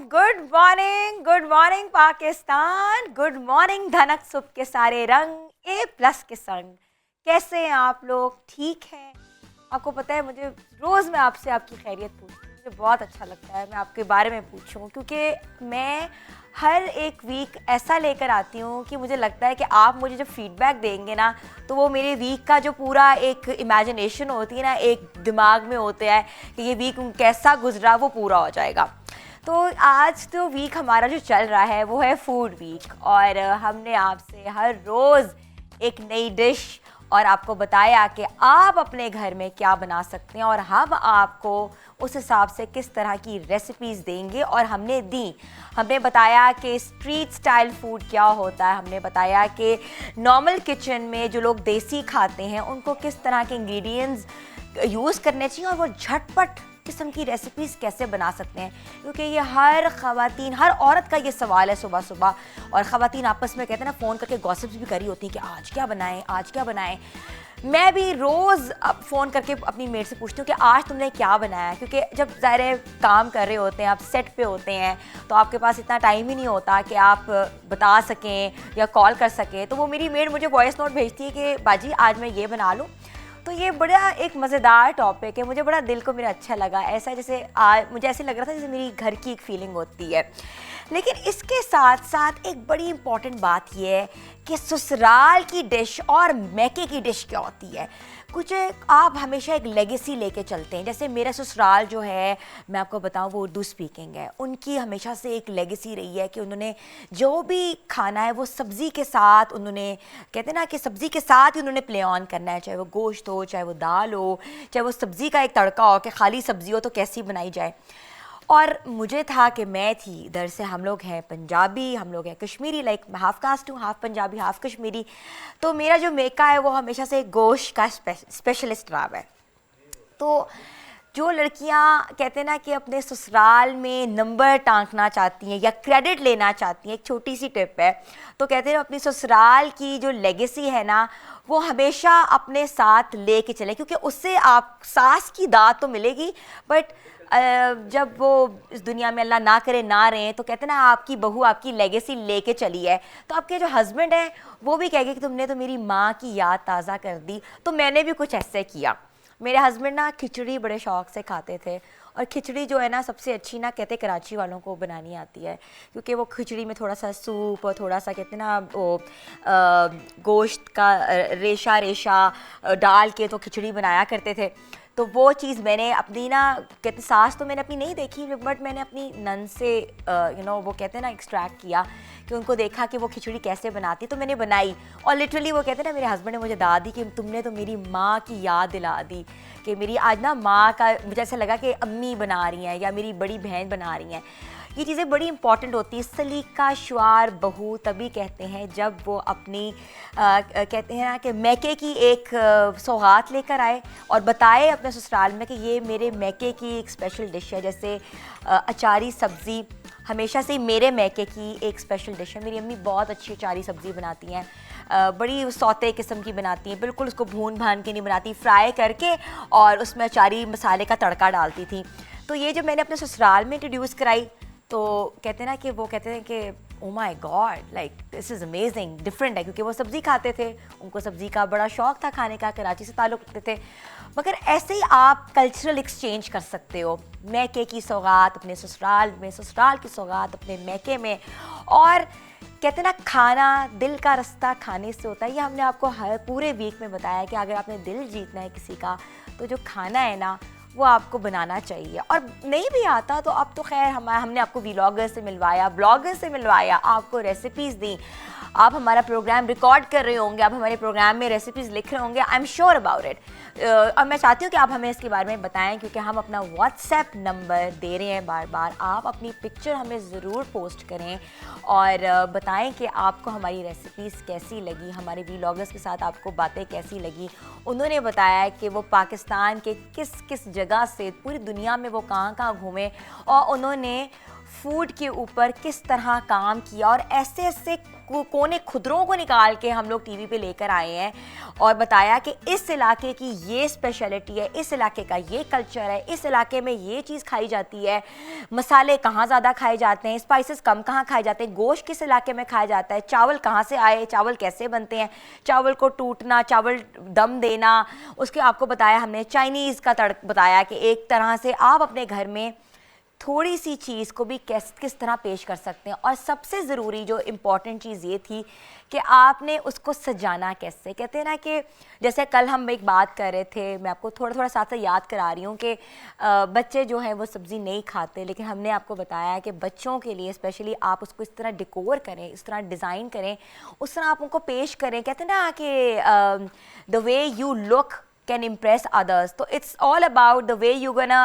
Good morning Pakistan, good morning धनक सुबह के सारे रंग ए प्लस के संग। कैसे हैं आप लोग? ठीक हैं? आपको पता है मुझे रोज़ मैं आपसे आपकी खैरियत पूछती हूँ, मुझे बहुत अच्छा लगता है मैं आपके बारे में पूछूं, क्योंकि मैं हर एक वीक ऐसा लेकर आती हूँ कि मुझे लगता है कि आप मुझे जब फीडबैक देंगे ना, तो वो मेरे वीक का जो पूरा एक इमेजिनेशन होती है ना, एक दिमाग में होता है कि ये वीक कैसा गुजरा, वो पूरा हो जाएगा। तो आज तो वीक हमारा जो चल रहा है वो है फूड वीक, और हमने आपसे हर रोज़ एक नई डिश और आपको बताया कि आप अपने घर में क्या बना सकते हैं, और हम आपको उस हिसाब से किस तरह की रेसिपीज़ देंगे। और हमने दी, हमने बताया कि स्ट्रीट स्टाइल फूड क्या होता है, हमने बताया कि नॉर्मल किचन में जो लोग देसी खाते हैं उनको किस तरह के इंग्रेडिएंट्स यूज़ करने चाहिए और वो झटपट किस्म की रेसिपीज़ कैसे बना सकते हैं, क्योंकि ये हर ख़वातीन, हर औरत का ये सवाल है सुबह सुबह। और ख़वातीन आपस में कहते हैं ना, फ़ोन करके गॉसिप्स भी करी होती हैं कि आज क्या बनाएं, आज क्या बनाएं। मैं भी रोज़ फ़ोन करके अपनी मेट से पूछती हूँ कि आज तुमने क्या बनाया, क्योंकि जब ज़ाहिर काम कर रहे होते हैं, आप सेट पे होते हैं, तो आपके पास इतना टाइम ही नहीं होता कि आप बता सकें या कॉल कर सकें। तो वो मेरी मेट मुझे वॉइस नोट भेजती है कि बाजी आज मैं ये बना लूँ। तो ये बड़ा एक मज़ेदार टॉपिक है, मुझे बड़ा दिल को मेरा अच्छा लगा। ऐसा जैसे मुझे ऐसे लग रहा था जैसे मेरी घर की एक फीलिंग होती है। लेकिन इसके साथ साथ एक बड़ी इंपॉर्टेंट बात ये है कि ससुराल की डिश और मैके की डिश क्या होती है। कुछ आप हमेशा एक लेगेसी लेके चलते हैं। जैसे मेरा ससुराल जो है, मैं आपको बताऊं, वो उर्दू स्पीकिंग है। उनकी हमेशा से एक लेगेसी रही है कि उन्होंने जो भी खाना है वो सब्ज़ी के साथ, उन्होंने कहते हैं ना कि सब्ज़ी के साथ ही उन्होंने प्ले ऑन करना है, चाहे वो गोश्त हो, चाहे वो दाल हो, चाहे वो सब्ज़ी का एक तड़का हो कि खाली सब्ज़ी हो तो कैसी बनाई जाए। और मुझे था कि मैं थी इधर से, हम लोग हैं पंजाबी, हम लोग हैं कश्मीरी, लाइक मैं हाफ़ कास्ट हूँ, हाफ़ पंजाबी हाफ़ कश्मीरी। तो मेरा जो मेका है वो हमेशा से गोश्त का स्पेशलिस्ट रहा है। तो जो लड़कियां कहते हैं ना कि अपने ससुराल में नंबर टांकना चाहती हैं या क्रेडिट लेना चाहती हैं, एक छोटी सी टिप है, तो कहते हैं अपनी ससुराल की जो लेगेसी है ना, वो हमेशा अपने साथ लेके चले, क्योंकि उससे आप सास की दाद तो मिलेगी, बट जब वो इस दुनिया में अल्लाह ना करे ना रहे, तो कहते हैं ना आपकी बहू आपकी लेगेसी लेके चली है, तो आपके जो हस्बैंड हैं वो भी कहेंगे कि तुमने तो मेरी माँ की याद ताज़ा कर दी। तो मैंने भी कुछ ऐसे किया। मेरे हस्बैंड ना खिचड़ी बड़े शौक से खाते थे, और खिचड़ी जो है ना सबसे अच्छी ना कहते कराची वालों को बनानी आती है, क्योंकि वो खिचड़ी में थोड़ा सा सूप और थोड़ा सा कहते ना वो गोश्त का रेशा रेशा डाल के तो खिचड़ी बनाया करते थे। तो वो चीज़ मैंने अपनी ना कहते सास तो मैंने अपनी नहीं देखी, बट मैंने अपनी नन से वो कहते हैं ना एक्सट्रैक्ट किया कि उनको देखा कि वो खिचड़ी कैसे बनाती, तो मैंने बनाई। और लिटरली वो कहते हैं ना, मेरे हस्बैंड ने मुझे दाद दी कि तुमने तो मेरी माँ की याद दिला दी, कि मेरी आज ना माँ का मुझे ऐसा लगा कि अम्मी बना रही हैं या मेरी बड़ी बहन बना रही हैं। ये चीज़ें बड़ी इंपॉर्टेंट होती है। सलीका शुआर बहू तभी कहते हैं जब वो अपनी कहते हैं ना कि मैके की एक सौगात लेकर आए और बताए अपने ससुराल में कि ये मेरे मैके की एक स्पेशल डिश है। जैसे अचारी सब्ज़ी हमेशा से मेरे मैके की एक स्पेशल डिश है। मेरी अम्मी बहुत अच्छी अचारी सब्ज़ी बनाती हैं, बड़ी सौते किस्म की बनाती हैं, बिल्कुल उसको भून भान के नहीं बनाती, फ्राई करके और उसमें अचारी मसाले का तड़का डालती थी। तो ये जब मैंने अपने ससुराल में इंट्रोड्यूस कराई, तो कहते हैं ना कि वो कहते हैं कि oh my God, like this is amazing, different है, क्योंकि वो सब्ज़ी खाते थे, उनको सब्ज़ी का बड़ा शौक़ था खाने का, कराची से ताल्लुक़ रखते थे। मगर ऐसे ही आप कल्चरल एक्सचेंज कर सकते हो, मैके की सौगात अपने ससुराल में, ससुराल की सौगात अपने मैके में। और कहते हैं ना खाना दिल का रास्ता खाने से होता है। ये हमने आपको हर पूरे वीक में बताया कि अगर आपने दिल जीतना है किसी का, तो जो खाना है ना वो आपको बनाना चाहिए। और नहीं भी आता तो अब तो खैर हमने आपको व्लॉगर से मिलवाया, ब्लॉगर से मिलवाया, आपको रेसिपीज़ दी, आप हमारा प्रोग्राम रिकॉर्ड कर रहे होंगे, आप हमारे प्रोग्राम में रेसिपीज़ लिख रहे होंगे, I am sure about it. और मैं चाहती हूँ कि आप हमें इसके बारे में बताएं, क्योंकि हम अपना व्हाट्सएप नंबर दे रहे हैं बार बार। आप अपनी पिक्चर हमें ज़रूर पोस्ट करें और बताएं कि आपको हमारी रेसिपीज़ कैसी लगी, हमारे व्लॉगर्स के साथ आपको बातें कैसी लगी। उन्होंने बताया कि वो पाकिस्तान के किस किस जगह से पूरी दुनिया में वो कहाँ कहाँ घूमे, और उन्होंने फूड के ऊपर किस तरह काम किया और ऐसे ऐसे कोने खुदरों को निकाल के हम लोग टीवी पे लेकर आए हैं और बताया कि इस इलाके की ये स्पेशलिटी है, इस इलाके का ये कल्चर है, इस इलाके में ये चीज़ खाई जाती है, मसाले कहाँ ज़्यादा खाए जाते हैं, स्पाइसेस कम कहाँ खाए जाते हैं, गोश्त किस इलाके में खाया जाता है, चावल कहाँ से आए, चावल कैसे बनते हैं, चावल को टूटना, चावल दम देना, उसके आपको बताया हमने चाइनीज़ का तड़क बताया कि एक तरह से आप अपने घर में थोड़ी सी चीज़ को भी किस तरह पेश कर सकते हैं। और सबसे ज़रूरी जो इम्पॉर्टेंट चीज़ ये थी कि आपने उसको सजाना कैसे। कहते हैं ना कि जैसे कल हम एक बात कर रहे थे, मैं आपको थोड़ा थोड़ा साथ याद करा रही हूँ कि बच्चे जो हैं वो सब्ज़ी नहीं खाते, लेकिन हमने आपको बताया कि बच्चों के लिए स्पेशली आप उसको इस तरह डेकोर करें, इस तरह डिज़ाइन करें, उस तरह आप उनको पेश करें। कहते हैं ना कि the way you look can impress others. So it's all about the way you're gonna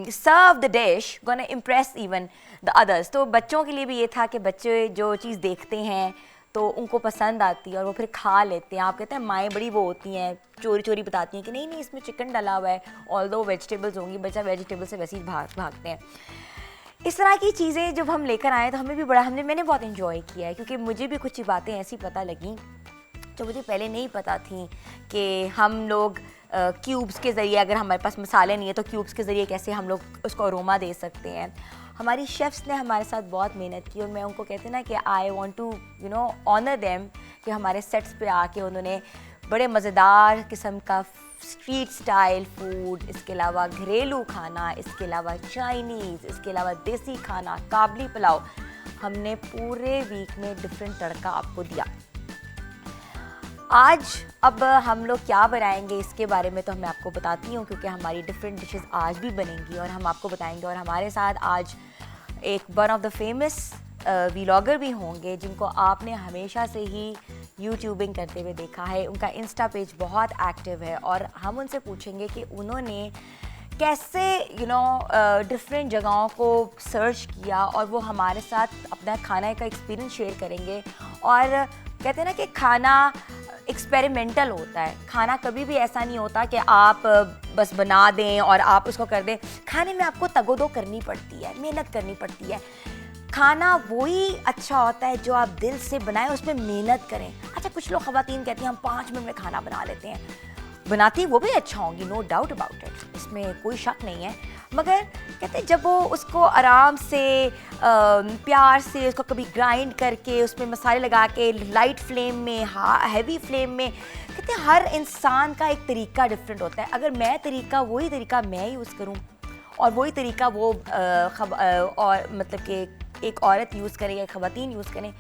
serve the dish, gonna impress even the others. तो बच्चों के लिए भी ये था कि बच्चे जो चीज़ देखते हैं तो उनको पसंद आती है और वो फिर खा लेते हैं। आप कहते हैं माएँ बड़ी वो होती हैं, चोरी चोरी बताती हैं कि नहीं नहीं इसमें चिकन डला हुआ है, ऑल्दो वेजिटेबल्स होंगी, बच्चा वेजिटेबल से वैसे ही भागते हैं। इस तरह की चीज़ें जब हम लेकर आए तो हमें भी मैंने बहुत इन्जॉय किया है, क्योंकि मुझे भी कुछ बातें ऐसी पता लगी जो मुझे पहले नहीं पता थी कि हम लोग क्यूब्स के ज़रिए, अगर हमारे पास मसाले नहीं है तो क्यूब्स के ज़रिए कैसे हम लोग उसको अरोमा दे सकते हैं। हमारी शेफ़्स ने हमारे साथ बहुत मेहनत की और मैं उनको कहते ना कि I want to honour them कि हमारे सेट्स पे आके उन्होंने बड़े मज़ेदार किस्म का स्ट्रीट स्टाइल फूड, इसके अलावा घरेलू खाना, इसके अलावा चाइनीज़, इसके अलावा देसी खाना, काबली पुलाव, हमने पूरे वीक में डिफरेंट तड़का आपको दिया। आज अब हम लोग क्या बनाएंगे इसके बारे में तो मैं आपको बताती हूँ, क्योंकि हमारी डिफरेंट डिशेस आज भी बनेंगी और हम आपको बताएंगे। और हमारे साथ आज एक one of the famous vlogger भी होंगे जिनको आपने हमेशा से ही यूट्यूबिंग करते हुए देखा है। उनका इंस्टा पेज बहुत एक्टिव है और हम उनसे पूछेंगे कि उन्होंने कैसे डिफरेंट जगहों को सर्च किया और वो हमारे साथ अपना खाने का एक्सपीरियंस शेयर करेंगे। और कहते हैं ना कि खाना एक्सपेरिमेंटल होता है, खाना कभी भी ऐसा नहीं होता कि आप बस बना दें और आप उसको कर दें। खाने में आपको तगोदो करनी पड़ती है, मेहनत करनी पड़ती है। खाना वही अच्छा होता है जो आप दिल से बनाएं, उसमें मेहनत करें। अच्छा, कुछ लोग ख़वातीन कहती हैं हम 5 मिनट में खाना बना लेते हैं, बनाती वो भी अच्छा होंगी, नो डाउट अबाउट इट, इसमें कोई शक नहीं है। मगर कहते हैं जब वो उसको आराम से प्यार से उसको कभी ग्राइंड करके उसमें मसाले लगा के लाइट फ्लेम में, हैवी फ्लेम में, कहते हैं हर इंसान का एक तरीका डिफरेंट होता है। अगर वही तरीका मैं यूज़ करूं और वही तरीका वो और मतलब कि एक औरत यूज़ करे या ख़वातीन यूज़ करें,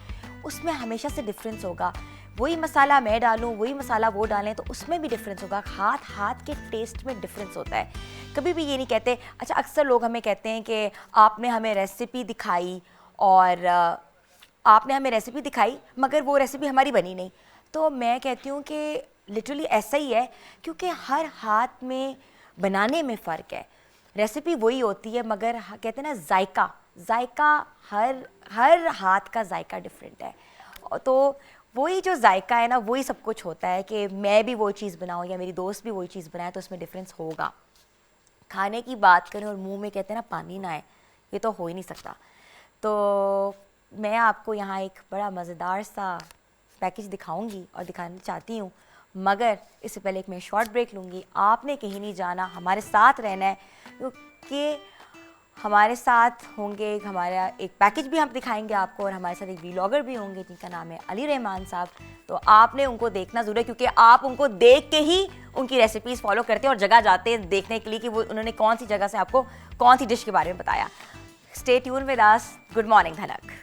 उसमें हमेशा से डिफरेंस होगा। वही मसाला मैं डालूं, वही मसाला वो डालें तो उसमें भी डिफरेंस होगा। हाथ के टेस्ट में डिफरेंस होता है। कभी भी ये नहीं कहते। अच्छा, अक्सर लोग हमें कहते हैं कि आपने हमें रेसिपी दिखाई और आपने हमें रेसिपी दिखाई मगर वो रेसिपी हमारी बनी नहीं। तो मैं कहती हूँ कि लिटरली ऐसा ही है, क्योंकि हर हाथ में बनाने में फ़र्क है। रेसिपी वही होती है मगर कहते हैं ना जायका हर हाथ का जायका डिफरेंट है। तो वही जो जायका है ना, वही सब कुछ होता है कि मैं भी वो चीज़ बनाऊँ या मेरी दोस्त भी वही चीज़ बनाए तो उसमें डिफरेंस होगा। खाने की बात करें और मुंह में कहते हैं ना पानी ना आए, ये तो हो ही नहीं सकता। तो मैं आपको यहाँ एक बड़ा मज़ेदार सा पैकेज दिखाऊंगी और दिखाना चाहती हूँ, मगर इससे पहले एक मैं शॉर्ट ब्रेक लूँगी। आपने कहीं नहीं जाना, हमारे साथ रहना है, क्योंकि हमारे साथ होंगे हमारा एक पैकेज भी हम दिखाएंगे आपको और हमारे साथ एक व्लॉगर भी होंगे जिनका नाम है अली रहमान साहब। तो आपने उनको देखना ज़रूर है, क्योंकि आप उनको देख के ही उनकी रेसिपीज़ फॉलो करते हैं और जगह जाते हैं देखने के लिए कि वो उन्होंने कौन सी जगह से आपको कौन सी डिश के बारे में बताया। Stay tune with us. Good morning Dhanak.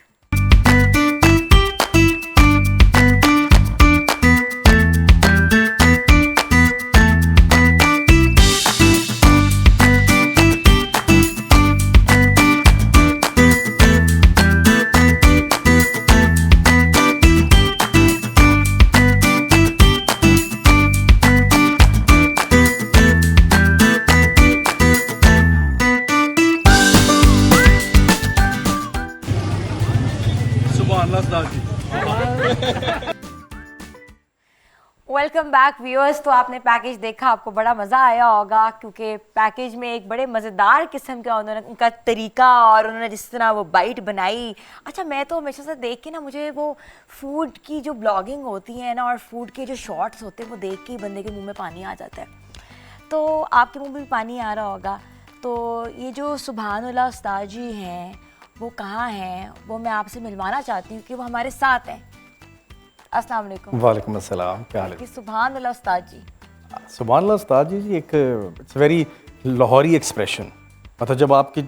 Welcome back viewers. तो आपने पैकेज देखा, आपको बड़ा मज़ा आया होगा क्योंकि पैकेज में एक बड़े मज़ेदार किस्म का उन्होंने उनका तरीका और उन्होंने जिस तरह वो बाइट बनाई। अच्छा, मैं तो हमेशा से देख के ना, मुझे वो फूड की जो ब्लॉगिंग होती है ना और फूड के जो शॉर्ट्स होते हैं वो देख के ही बंदे के मुंह में पानी आ जाता है। तो आपके मुंह में भी पानी आ रहा होगा। तो ये जो सुभानुल्लाह उस्ताद जी हैं वो कहाँ हैं, वो मैं आपसे मिलवाना चाहती हूँ कि वो हमारे साथ हैं। अस्सलाम वालेकुम। वालेकुम अस्सलाम, क्या हाल है? सुभानुल्लाह उस्ताद जी। सुभानुल्लाह उस्ताद जी एक इट्स वेरी लाहौरी एक्सप्रेशन। मतलब जब आपकी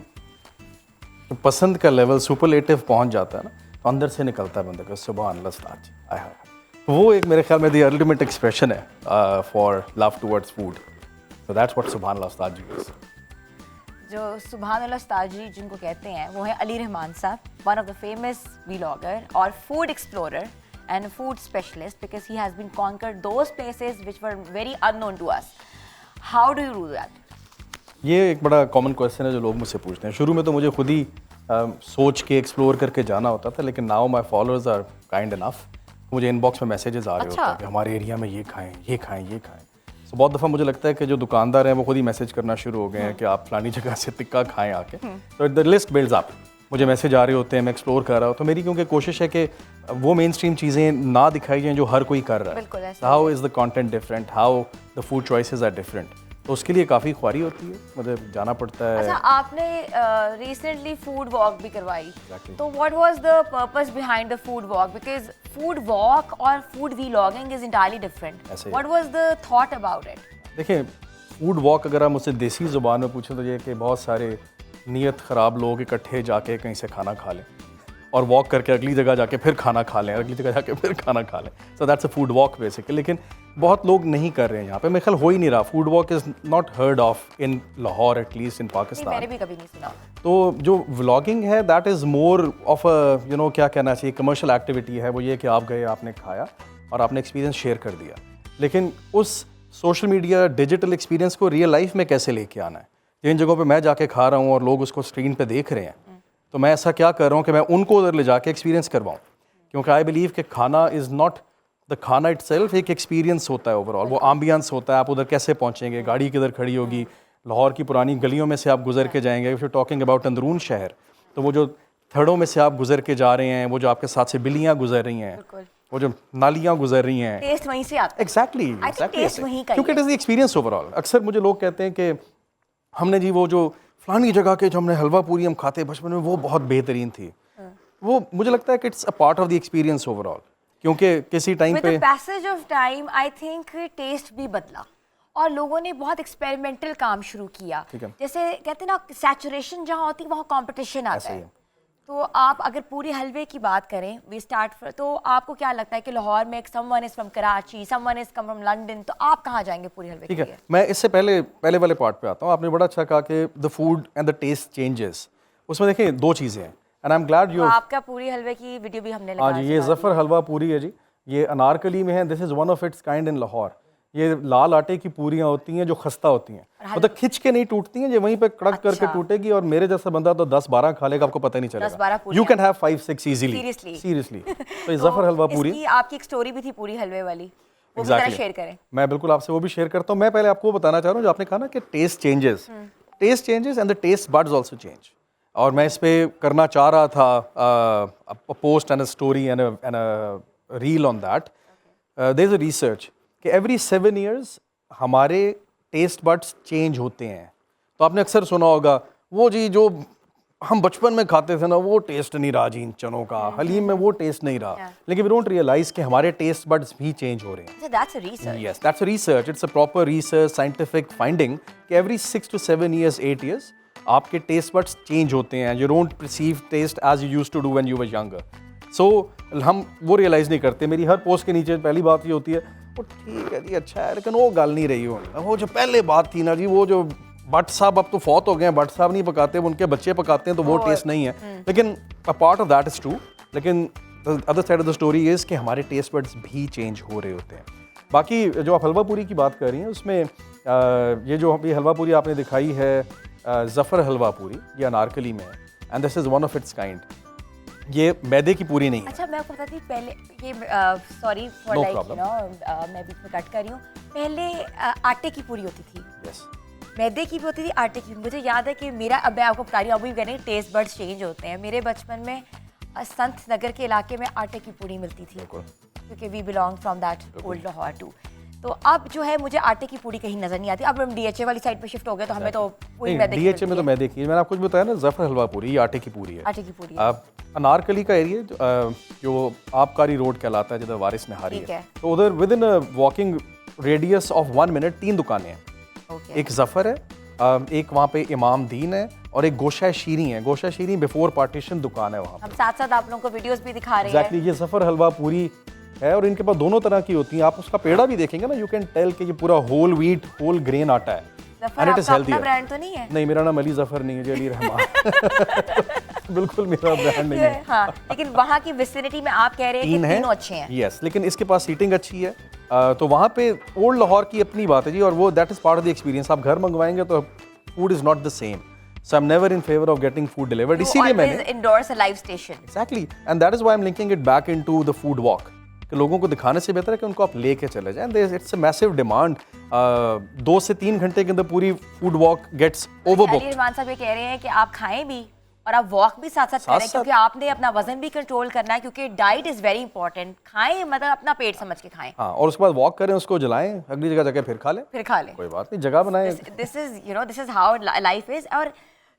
पसंद का लेवल सुपरलेटिव पहुंच जाता है ना, तो अंदर से निकलता है बंदे का सुभानुल्लाह उस्ताद जी। आय हाय, वो एक मेरे ख्याल में द अल्टीमेट एक्सप्रेशन है for love towards food. So that's what सुभानुल्लाह उस्ताद जी इज। जो सुभानुल्लाह उस्ताद जी जिनको कहते हैं वो है अली रहमान साहब, one of the famous vlogger और food explorer and a food specialist because he has been conquered those places which were very unknown to us. How do you do that? ये एक बड़ा कॉमन क्वेश्चन है जो लोग मुझसे पूछते हैं। शुरू में तो मुझे खुद ही सोच के एक्सप्लोर करके जाना होता था, लेकिन now my followers are kind enough. मुझे इनबॉक्स में मैसेजेस आ रहे होते हैं कि हमारे एरिया में ये खाएं, ये खाएं, ये खाएं। तो बहुत दफ़ा मुझे लगता है कि जो दुकानदार हैं वो खुद ही मैसेज करना शुरू हो गए हैं कि आप फलानी जगह से टिक्का खाएं आके। तो द लिस्ट बिल्ड्स अप। मुझे मैसेज आ रहे होते हैं, मैं एक्सप्लोर कर रहा हूँ। तो मेरी क्योंकि कोशिश है कि वो मेन स्ट्रीम चीज़ें ना दिखाई जाएँ जो हर कोई कर रहा है। How is the content different, how the food choices are different. तो उसके लिए काफ़ी ख्वारी होती है, मुझे जाना पड़ता है। अच्छा, आपने रिसेंटली फूड वॉक भी करवाई। तो what was the purpose behind the food walk? Because food walk और food vlogging is entirely different. What was the thought about it? देखिए, फूड वॉक अगर आप मुझसे देसी ज़ुबान में पूछें तो ये कि बहुत सारे नीयत ख़राब लोग इकट्ठे जाके कहीं से खाना खा लें और वॉक करके अगली जगह जाके फिर खाना खा लें, अगली जगह जाके फिर खाना खा लें। So that's a food walk basically. लेकिन बहुत लोग नहीं कर रहे हैं यहाँ पे, मेरे ख्याल हो ही नहीं रहा। Food walk is not heard of in Lahore, at least in Pakistan. मैंने भी कभी नहीं सुना। तो जो व्लॉगिंग है दैट इज़ मोर ऑफ अ क्या कहना चाहिए, कमर्शियल एक्टिविटी है। वो ये कि आप गए, आपने खाया और आपने एक्सपीरियंस शेयर कर दिया। लेकिन उस सोशल मीडिया डिजिटल एक्सपीरियंस को रियल लाइफ में कैसे लेके आना है? जिन जगहों पे मैं जाके खा रहा हूँ और लोग उसको स्क्रीन पे देख रहे हैं, तो मैं ऐसा क्या कर रहा हूँ कि मैं उनको उधर ले जाके एक्सपीरियंस करवाऊँ। क्योंकि आई बिलीव कि खाना इज़ नॉट द खाना इटसेल्फ, एक एक्सपीरियंस होता है ओवरऑल। वो एम्बियंस होता है, आप उधर कैसे पहुँचेंगे, गाड़ी किधर खड़ी होगी, लाहौर की पुरानी गलियों में से आप गुजर के जाएंगे। इफ़ यू टॉकिंग अबाउट अंदरून शहर, तो वो जो थड़ों में से आप गुजर के जा रहे हैं, वो जो आपके साथ से बिल्लियाँ गुजर रही हैं, वो जो नालियाँ गुजर रही हैं, टेस्ट वहीं से आता है। एग्जैक्टली, क्योंकि it is the experience overall. अक्सर मुझे लोग कहते हैं कि हमने जी वो जो फलानी जगह के जो हमने हलवा पूरी हम खाते बचपन में, वो बहुत बेहतरीन थी। वो मुझे लगता है कि it's a part of the experience overall. क्योंकि किसी टाइम पे passage of time I think taste भी बदला और लोगों ने बहुत एक्सपेरिमेंटल काम शुरू किया। जैसे कहते हैं ना, सैचुरेशन जहाँ होती है वहाँ कंपटीशन आता है। तो आप अगर पूरी हलवे की बात करें, वी स्टार्ट, तो आपको क्या लगता है कि लाहौर में someone is from Karachi, someone is come from London, तो आप कहाँ जाएंगे पूरी हलवे के लिए? मैं इससे पहले वाले पार्ट पे आता हूँ। आपने बड़ा अच्छा कहा कि the food and the taste changes. उसमें देखिए दो चीज़ें हैं, and I am glad you. आपका पूरी हलवे की वीडियो भी हमने हाँ जी, ये ज़फ़र हलवा पूरी है जी, ये अनारकली में है। This is one of its kind in Lahore. ये लाल आटे की पूरियाँ होती हैं जो खस्ता होती हैं, मतलब खिंच के नहीं टूटती हैं, ये वहीं पे कड़क करके टूटेगी। और मेरे जैसा बंदा तो 10-12 खा लेगा, आपको पता नहीं चलेगा। You can have 5-6 easily, seriously. तो ये ज़फ़र हलवा पूरी, आपकी एक स्टोरी भी थी पूरी हलवे वाली, वो भी जरा शेयर करें। मैं बिल्कुल आपसे वो भी शेयर करता हूँ। मैं पहले आपको बताना चाह रहा हूँ, जो आपने कहा ना कि taste changes and the taste buds also change. और मैं इस पे करना चाह रहा था post and a story and a reel on that. There is a research कि एवरी 7 years हमारे टेस्ट बड्स चेंज होते हैं। तो आपने अक्सर सुना होगा, वो जी जो हम बचपन में खाते थे ना, वो टेस्ट नहीं रहा जी इन चनों का, हलीम में वो टेस्ट नहीं रहा। लेकिन वी डोंट रियलाइज कि हमारे टेस्ट बड्स भी चेंज हो रहे हैं। That's a research. Yes, that's a research. It's a proper research, scientific finding कि एवरी 6 to 7 years, 8 years आपके टेस्ट बड्स चेंज होते हैं। You don't perceive taste as you used to do when you were younger. So हम वो realise नहीं करते। मेरी हर post के नीचे पहली बात ये होती है, वो ठीक है जी, अच्छा है, लेकिन वो गल नहीं रही हो। वो जो पहले बात थी ना जी, वो जो भट्ट साहब अब तो फौत हो गए हैं, भट्ट साहब नहीं पकाते, उनके बच्चे पकाते हैं, तो वो टेस्ट नहीं है। लेकिन a part of that is true. लेकिन other side of the story is कि हमारे टेस्ट बड्स भी चेंज हो रहे होते हैं। बाकी जो आप हलवा पूरी की बात कर रही हैं, उसमें ये जो अभी हलवा पूरी आपने दिखाई है, ज़फ़र हलवा पूरी, ये अनारकली में है, and this is one of its kind. ये मैदे की पूरी नहीं है। अच्छा मैं आपको बताती हूँ पहले ये sorry for No like you problem. No मैं बीच में कट कर रही हूँ। पहले आटे की पूरी होती थी, यस मैदे की भी होती थी, आटे की भी। मुझे याद है कि मेरा, अब मैं आपको बता रही हूँ, अभी कह रही टेस्ट बर्ड्स चेंज होते हैं। मेरे बचपन में संत नगर के इलाके में आटे की पूरी मिलती थी, बिल्कुल। क्योंकि we belong from that old Lahore too. तो अब जो है मुझे आटे की पूरी कहीं नजर नहीं आती। अब हम डीएचए वाली साइड पे शिफ्ट हो गए तो हमें तो पूरी मैदे की डीएचए में मिलती तो है। मैदे की, मैंने आपको कुछ बताया ना, जफर हलवा पूरी, ये आटे की पूरी है। आटे की पूरी है। अब अनारकली का एरिया जो आबकारी रोड कहलाता है, जिधर वारिस निहारी ठीक है, है। तो उधर with in walking radius of 1 minute 3 दुकानें हैं। ओके। एक जफर है, एक वहाँ पे इमाम दीन है, और एक गोशा शीरी है। गोशा शीरी बिफोर पार्टीशन दुकान है वहाँ पे। हम साथ साथ आप लोगों को वीडियोस भी दिखा रहे हैं। एग्जैक्टली, ये जफर हलवा पूरी है, और इनके पास दोनों तरह की होती हैं। आप उसका पेड़ा भी देखेंगे ना, यू कैन टेल कि ये पूरा होल व्हीट होल ग्रेन आटा है, जफर एंड इट इज आपका हेल्दी। अपना ब्रांड तो नहीं है? नहीं, मेरा नाम अली जफर नहीं है जी, अली रहमान। बिल्कुल मेरा ब्रांड नहीं है। हाँ, लेकिन वहाँ की विसिनिटी में आप कह रहे हैं कि तीनों अच्छे हैं। यस, लेकिन इसके पास सीटिंग अच्छी है। तो वहाँ पे ओल्ड लाहौर की अपनी बात है जी, और वो that is part of the experience. आप घर मंगवाएंगे तो food is not the same, so I am never in favour of getting food delivered. इसीलिए मैंने endorse a live station. Exactly, and that is why I am linking it back into the food walk, कि लोगों को दिखाने से बेहतर है कि उनको आप लेके चले जाएं। It's a massive demand. 2 से 3 घंटे के अंदर पूरी फूड वॉक गेट्स ओवरबुक्ड। रहमान साहब ये कह रहे हैं कि आप खाएं भी और आप वॉक भी साथ साथ करें, क्योंकि आपने अपना वजन भी कंट्रोल करना है, क्योंकि डाइट इज वेरी इंपॉर्टेंट। खाएं मतलब अपना पेट समझ के खाएं। हाँ, और उसके बाद वॉक करें, उसको जलाएं, अगली जगह जाके फिर खा लें, फिर खा लें। कोई बात नहीं, जगह बनाएं। This is how life is. और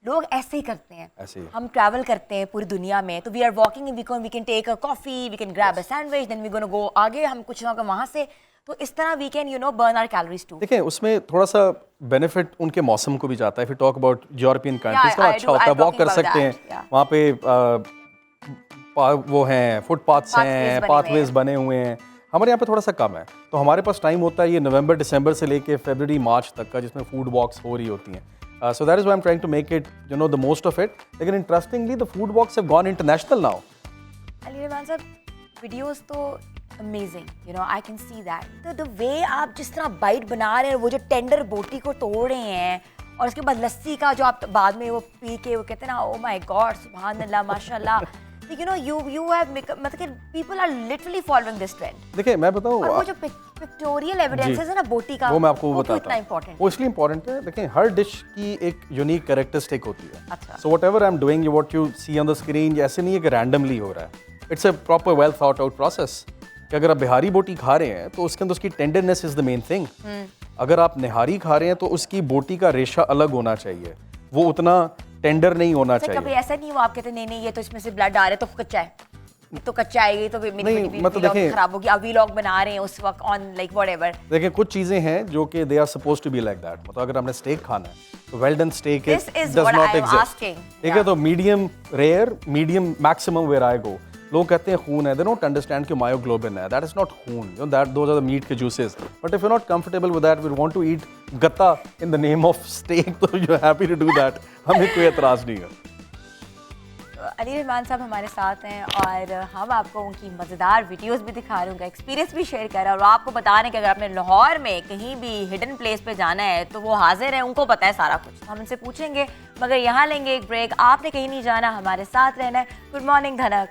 लोग ऐसे ही करते हैं। ऐसे ही। हम ट्रैवल करते हैं पूरी दुनिया में, तो we are walking, we can take a coffee, we can grab a sandwich, then we gonna go आगे, हम कुछ ना वहाँ से, तो इस तरह we can burn our calories too. देखें, उसमें थोड़ा सा बेनिफिट उनके मौसम को भी जाता है। फिर टॉक अबाउट यूरोपियन कंट्रीज का अच्छा होता है, वॉक कर सकते हैं वहाँ पे, वो हैं फुटपाथ्स हैं, पाथवेज बने हुए हैं। हमारे यहाँ पे थोड़ा सा कम है, तो हमारे पास टाइम होता है ये नवंबर दिसंबर से लेके फरवरी मार्च तक का, जिसमें फूड वॉक्स हो रही होती हैं। So that is why I'm trying to make it, the most of it. लेकिन interestingly, the food walks have gone international now. Ali Rahman साहब, वीडियोस तो amazing, I can see that. तो द वे आप जिस तरह बाइट बना रहे हैं, वो जो टेंडर बोटी को तोड़ रहे हैं, और उसके बाद लस्सी का जो आप बाद में वो पी के वो कहते हैं ना, ओ माय गॉड, सुभान अल्लाह, माशाल्लाह, you have मतलब people are literally following this trend. देखिए, मैं बताऊँ, और वो जो पिक्टोरियल एविडेंसेस है ना बोटी का, वो मैं आपको वो बताता इतना इंपॉर्टेंट। वो इसलिए इंपॉर्टेंट है, देखिए, हर डिश की एक यूनिक कैरेक्टरिस्टिक होती है। अच्छा। So whatever I am doing, what you see on the screen, ऐसे नहीं है कि रैंडमली हो रहा है। It's a proper well thought out process, कि अगर आप बिहारी बोटी खा रहे हैं तो उसके अंदर उसकी tenderness is the main thing. अगर आप निहारी खा रहे हैं तो उसकी बोटी का रेशा अलग होना चाहिए, वो उतना टेंडर नहीं होना चाहिए। कभी ऐसा नहीं हुआ आप कहते नहीं ये तो इसमें से ब्लड आ रहा है, तो कच्चा है, तो कच्चा है, ये तो मेरी मतलब देखें, खराब होगी, आप व्लॉग बना रहे हैं उस वक्त ऑन लाइक व्हाटएवर। देखिए, कुछ चीजें हैं जो कि they are supposed to be like that. मतलब अगर आपने स्टेक खाना है तो well done steak does not exist, ठीक है? तो medium rare, medium maximum where I go. लोग कहते हैं खून है, दे डोंट अंडरस्टैंड कि मायोग्लोबिन है, दैट इज नॉट खून, that those are the meat के juices. But if you not comfortable with that, we want to eat गत्ता in the name of steak, तो you are happy to do that, हमें कोई एतराज नहीं है। अली रहमान साहब हमारे साथ हैं, और हम आपको उनकी मज़ेदार वीडियोस भी दिखा रहे हैं, उनका एक्सपीरियंस भी शेयर कर रहे हैं, और आपको बता रहे हैं कि अगर आपने लाहौर में कहीं भी हिडन प्लेस पे जाना है तो वो हाजिर है, उनको पता है सारा कुछ। हम उनसे पूछेंगे, मगर यहाँ लेंगे एक ब्रेक। आपने कहीं नहीं जाना, हमारे साथ रहना है। Good morning Dhanak.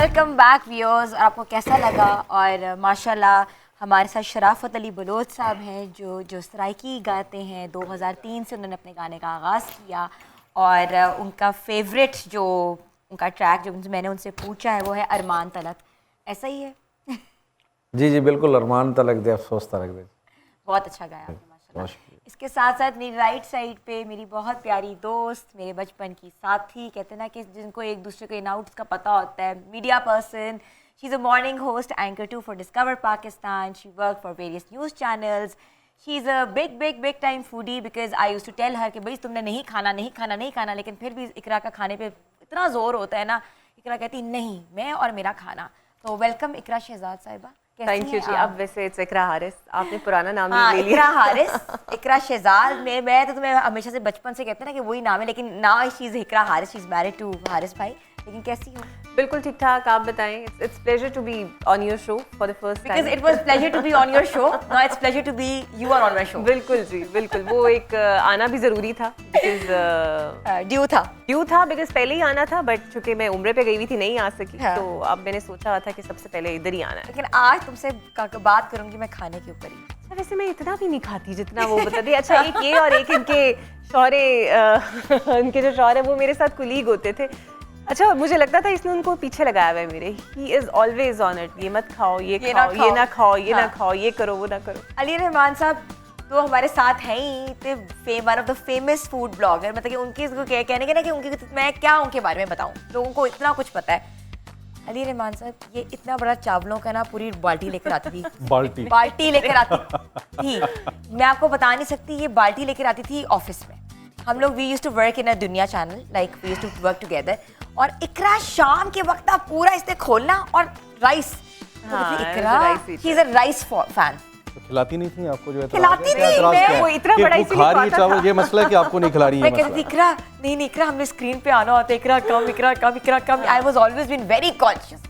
Welcome back viewers. और आपको कैसा लगा? और माशाल्लाह हमारे साथ शराफत अली बलोच साहब हैं जो सराइकी गाते हैं। 2003 से उन्होंने अपने गाने का आगाज़ किया और उनका फेवरेट जो उनका ट्रैक जो मैंने उनसे पूछा है वो है अरमान तलक। ऐसा ही है? जी जी बिल्कुल, अरमान तलक दे अफसोस तलक दे। बहुत अच्छा गाया आपने माशाल्लाह। इसके साथ साथ मेरी राइट साइड पे मेरी बहुत प्यारी दोस्त, मेरे बचपन की साथी, कहते हैं ना कि जिनको एक दूसरे के इन आउट्स का पता होता है, media person. She is a morning host, anchor 2 for discover Pakistan. She work for various news channels. She is a big time foodie because I used to tell her कि भाई तुमने नहीं खाना, लेकिन फिर भी इकरा का खाने पे इतना ज़ोर होता है ना, इकरा कहती नहीं मैं और मेरा खाना। तो वेलकम इकरा शहजाद साहिबा। थैंक यू जी। अब वैसे इट्स इकरा हारिस, आपने पुराना नाम ही ले लिया। इकरा हारिस, इकरा शहजाद। मैं तो तुम्हें हमेशा से बचपन से कहते हैं ना कि वही नाम है, लेकिन now she is Iqra Haris, she is married to Haris भाई। लेकिन कैसी हो? बिल्कुल ठीक ठाक, आप बताएं। It's pleasure to be on your show for the first time. Because it was pleasure to be on your show, now it's pleasure to be you are on my show. बिल्कुल जी बिल्कुल, वो एक आना भी ज़रूरी था बिकॉज ड्यू था बिकॉज पहले ही आना था, बट चूंकि मैं उम्र पे गई हुई थी नहीं आ सकी। हाँ। तो अब मैंने सोचा था कि सबसे पहले इधर ही आना है। लेकिन आज तुमसे बात करूंगी मैं खाने के ऊपर ही। अच्छा, वैसे मैं इतना भी नहीं खाती जितना वो बता दी। अच्छा, एक ये और एक इनके शौहरे इनके जो शौहर है वो मेरे साथ कुलीग होते थे। अच्छा, मुझे लगता था इसने उनको पीछे लगाया हुआ है मेरे। He is always on it, ये मत खाओ, ये खाओ, ये ना खाओ, ये ना खाओ, ये करो, वो ना करो। अली रहमान साहब तो हमारे साथ हैं ही, one of the famous food blogger. मतलब कि उनकी इसको कहने के ना कि उनकी मैं क्या उनके बारे में बताऊं, लोगों को इतना कुछ पता है। अली रहमान साहब ये इतना बड़ा चावलों का ना पूरी बाल्टी लेकर आती थी। बाल्टी लेकर आती थी। मैं आपको बता नहीं सकती, ये बाल्टी लेकर आती थी ऑफिस में। हम लोग we used to work in a Dunya channel, like we used to work together. और इकरा शाम के वक्त आप पूरा इसने खोलना और rice. Iqra she is a rice fan. खिलाती नहीं थी आपको? जो खिलाती थी मैं, वो इतना बड़ा इसीलिए खा रही चावल, ये मसला है कि आपको नहीं खिला रही है। मैं कहती थी इकरा नहीं इकरा हमने स्क्रीन पे आना होता है, इकरा कम। I was always been very conscious.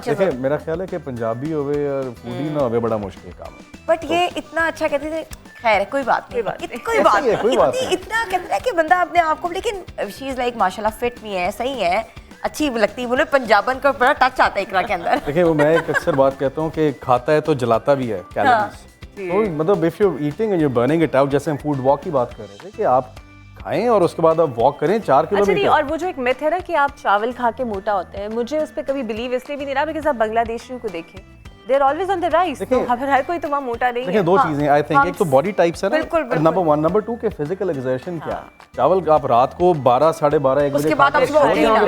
देखिए मेरा ख्याल है कि पंजाबी होवे और फूडी ना होवे बड़ा मुश्किल काम है। बट ये इतना अच्छा कहते थे। खैर कोई बात नहीं, इतना कहते हैं कि बंदा अपने आप को, लेकिन शी इज लाइक माशाल्लाह फिट भी है, सही है, अच्छी लगती है। बोले पंजाबन का बड़ा टच आता है इकरा के अंदर। देखिए वो मैं एक अक्सर बात कहता हूँ कि खाता है तो जलाता भी है कैलोरीज। तो मतलब if you eating and you burning it out, जैसे हम फूड वॉक की बात कर रहे थे कि आप खाएं और उसके बाद आप वॉक करें 4 किलोमीटर। अच्छा, और वो जो एक मिथ है ना कि आप चावल खा के मोटा होते हैं, मुझे उस पर कभी बिलीव इसलिए भी नहीं रहा बिकॉज आप बांग्लादेशियों को देखें, they are always on the rice. तो हर कोई तो वहाँ मोटा नहीं है। देखिए दो चीजें आई थिंक, एक तो बॉडी टाइप्स है ना, नंबर 1, नंबर 2 के फिजिकल एक्सर्शन क्या। चावल आप रात को 12, 12:30, 1 बजे उसके बाद आप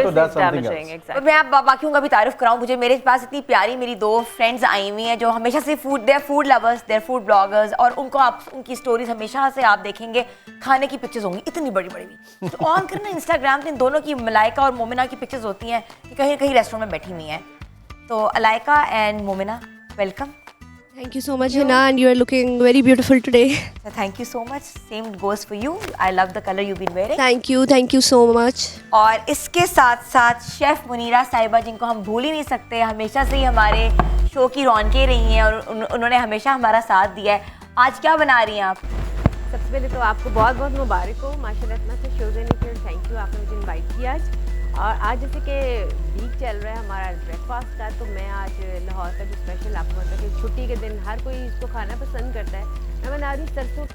तो दैट्स समथिंग एल्स। और मैं आप बाकियों का भी तारीफ कराऊं, मुझे मेरे पास इतनी प्यारी मेरी 2 फ्रेंड्स आई हुई हैं जो हमेशा से their food lovers, their food bloggers, और उनको आप उनकी स्टोरीज हमेशा से आप देखेंगे खाने की पिक्चर्स होंगी इतनी बड़ी बड़ी। तो ऑन करना इंस्टाग्राम पे इन दोनों की, मलाइका और मोमिना की पिक्चर्स होती हैं कि कहीं कहीं रेस्टोरेंट में बैठी हुई हैं। तो Alaika and Momina, welcome. Thank you so much, Hina, and you are looking very beautiful today. Thank you so much. Same goes for you. I love the color you've been wearing. Thank you so much. और इसके साथ साथ chef Munira साहिबा, जिनको हम भूल ही नहीं सकते, हमेशा से ही हमारे शो की रौनकें रही हैं और उन्होंने हमेशा हमारा साथ दिया है। आज क्या बना रही हैं आप? सबसे पहले तो आपको बहुत बहुत मुबारक हो, माशाल्लाह इतना से शो देने के लिए थैंक यू, आपने मुझे इनवाइट किया आज। और आज जैसे कि वीक चल रहा है हमारा ब्रेकफास्ट का, तो मैं आज लाहौर का जो स्पेशल आपको पता है कि छुट्टी के दिन हर कोई इसको खाना पसंद करता है, मैं बना रही सरसों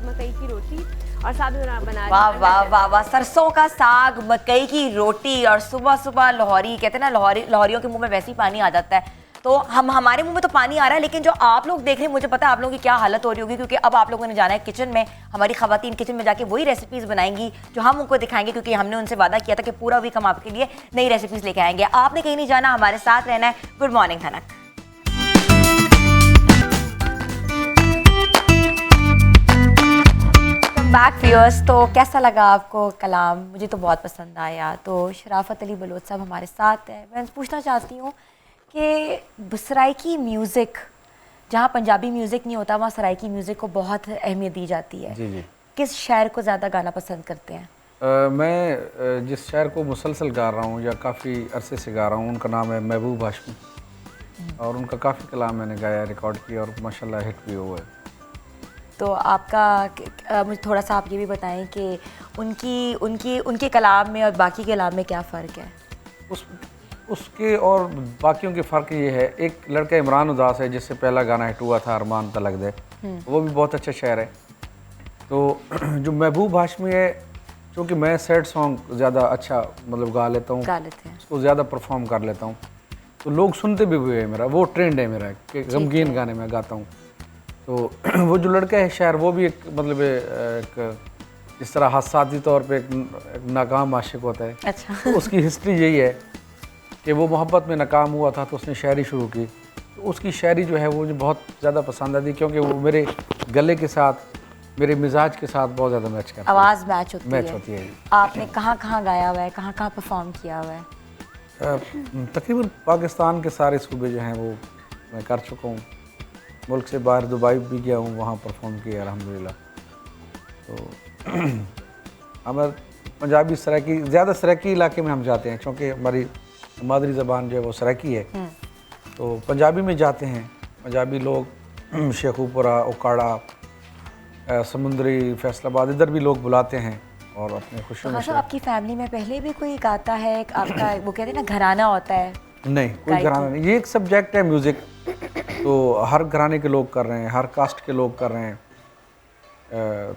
मकई की रोटी और साथ में बना वाह वाह वाह वाह, सरसों का साग, मकई की रोटी और सुबह सुबह लाहौरी, कहते हैं ना लाहौरियों के मुंह में वैसे ही पानी आ जाता है। तो हमारे मुंह में तो पानी आ रहा है, लेकिन जो आप लोग देख रहे हैं मुझे पता है आप लोगों की क्या हालत हो रही होगी, क्योंकि अब आप लोगों ने जाना है किचन में। हमारी खवातीन किचन में जाके वही रेसिपीज बनाएंगी जो हम उनको दिखाएंगे, क्योंकि हमने उनसे वादा किया था कि पूरा वीक हम आपके लिए नई रेसिपीज लेके आएंगे। आपने कहीं नहीं जाना, हमारे साथ रहना है। गुड मॉर्निंग धनक। बैक व्यूअर्स, तो कैसा लगा आपको कलाम? मुझे तो बहुत पसंद आया। तो शराफत अली बलोच साहब हमारे साथ है। मैं पूछना चाहती हूँ कि सराइकी म्यूज़िक, जहाँ पंजाबी म्यूज़िक नहीं होता वहाँ सराइकी म्यूज़िक को बहुत अहमियत दी जाती है। जी जी। किस शायर को ज़्यादा गाना पसंद करते हैं? मैं जिस शायर को मुसलसल गा रहा हूँ या काफ़ी अरसे से गा रहा हूँ, उनका नाम है महबूब हाशमी, और उनका काफ़ी कलाम मैंने गाया, रिकॉर्ड किया और माशाल्लाह हिट भी हुआ है। तो आपका मुझे थोड़ा सा आप ये भी बताएं कि उनके कलाम में और बाकी कलाम में क्या फ़र्क है? उसके और बाकियों के फ़र्क ये है, एक लड़का इमरान उदास है जिससे पहला गाना हिट हुआ था अरमान तलक दे, वो भी बहुत अच्छा शायर है। तो जो महबूब हाशमी है, क्योंकि मैं सैड सॉन्ग ज़्यादा अच्छा मतलब गा लेता हूँ, उसको ज़्यादा परफॉर्म कर लेता हूँ, तो लोग सुनते भी हुए हैं, मेरा वो ट्रेंड है मेरा कि गमगीन गाने में गाता हूँ। तो वो जो लड़का है शायर, वो भी एक मतलब एक जिस तरह हादसाती तौर पे एक नाकाम आशिक होता है, अच्छा। तो उसकी हिस्ट्री यही है कि वो मोहब्बत में नाकाम हुआ था तो उसने शायरी शुरू की। तो उसकी शायरी जो है वो मुझे बहुत ज़्यादा पसंद आती, क्योंकि वो मेरे गले के साथ, मेरे मिजाज के साथ बहुत ज़्यादा मैच करती है। आवाज़ मैच होती है। जी। आपने कहाँ कहाँ गाया हुआ है, कहाँ कहाँ परफॉर्म किया हुआ है? तकरीबन पाकिस्तान के सारे सूबे जो हैं वो मैं कर चुका हूँ। मुल्क से बाहर दुबई भी गया हूँ, वहाँ परफॉर्म किया अल्हम्दुलिल्लाह। तो हमारे पंजाबी सराइकी, ज़्यादा सराइकी इलाके में हम जाते हैं, क्योंकि हमारी मादरी ज़बान जो है वो सराइकी है। तो पंजाबी में जाते हैं, पंजाबी लोग शेखुपुरा, उकाड़ा, समुंदरी, फैसलाबाद, इधर भी लोग बुलाते हैं और अपने खुशियों में आपकी फैमिली में पहले भी कोई गाता है? आपका वो कहते हैं ना घराना होता है? नहीं, कोई घराना नहीं, ये एक सब्जेक्ट है म्यूज़िक। तो हर घराने के लोग कर रहे हैं, हर कास्ट के लोग कर रहे हैं।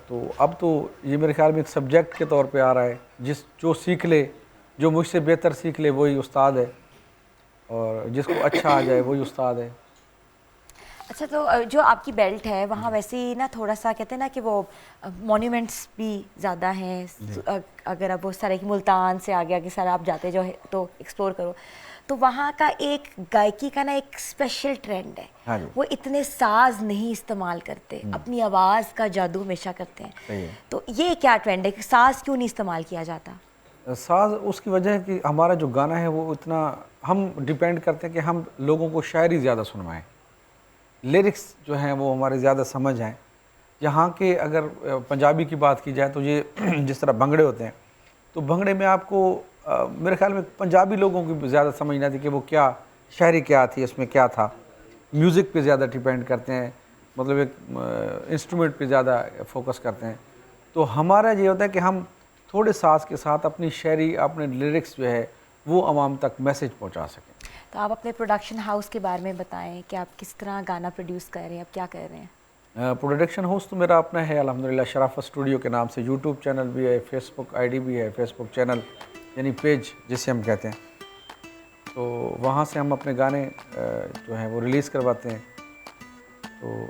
तो अब तो ये मेरे ख्याल में एक सब्जेक्ट के तौर पे आ रहा है, जो सीख ले, जो मुझसे बेहतर सीख ले वही उस्ताद है, और जिसको अच्छा आ जाए वही उस्ताद है। अच्छा, तो जो आपकी बेल्ट है वहाँ वैसे ही ना थोड़ा सा कहते हैं ना कि वो मॉन्यूमेंट्स भी ज़्यादा हैं। अगर आप वो सारे की मुल्तान से आगे आगे सारा आप जाते जो है तो एक्सप्लोर करो, तो वहाँ का एक गायकी का ना एक स्पेशल ट्रेंड है। हाँ जी। वो इतने साज नहीं इस्तेमाल करते, अपनी आवाज़ का जादू हमेशा करते हैं। सही है। तो ये क्या ट्रेंड है कि साज क्यों नहीं इस्तेमाल किया जाता? साज उसकी वजह है कि हमारा जो गाना है वो इतना, हम डिपेंड करते हैं कि हम लोगों को शायरी ज़्यादा सुनवाएं, लिरिक्स जो हैं वो हमारे ज़्यादा समझ आएँ। यहाँ के अगर पंजाबी की बात की जाए तो ये जिस तरह भंगड़े होते हैं, तो भंगड़े में आपको मेरे ख्याल में पंजाबी लोगों की ज़्यादा समझ नहीं आती कि वो क्या शायरी क्या थी, उसमें क्या था। म्यूज़िक पे ज़्यादा डिपेंड करते हैं, मतलब एक इंस्ट्रूमेंट पे ज़्यादा फोकस करते हैं। तो हमारा ये होता है कि हम थोड़े साज के साथ अपनी शायरी, अपने लिरिक्स जो है वो आवाम तक मैसेज पहुंचा सकें। तो आप अपने प्रोडक्शन हाउस के बारे में बताएं कि आप किस तरह गाना प्रोड्यूस कर रहे हैं, आप क्या कर रहे हैं? प्रोडक्शन हाउस तो मेरा अपना है अल्हम्दुलिल्लाह, शराफत स्टूडियो के नाम से। यूट्यूब चैनल भी है, फेसबुक आईडी भी है, फेसबुक चैनल यानी पेज जिसे हम कहते हैं। तो वहाँ से हम अपने गाने जो हैं वो रिलीज़ करवाते हैं। तो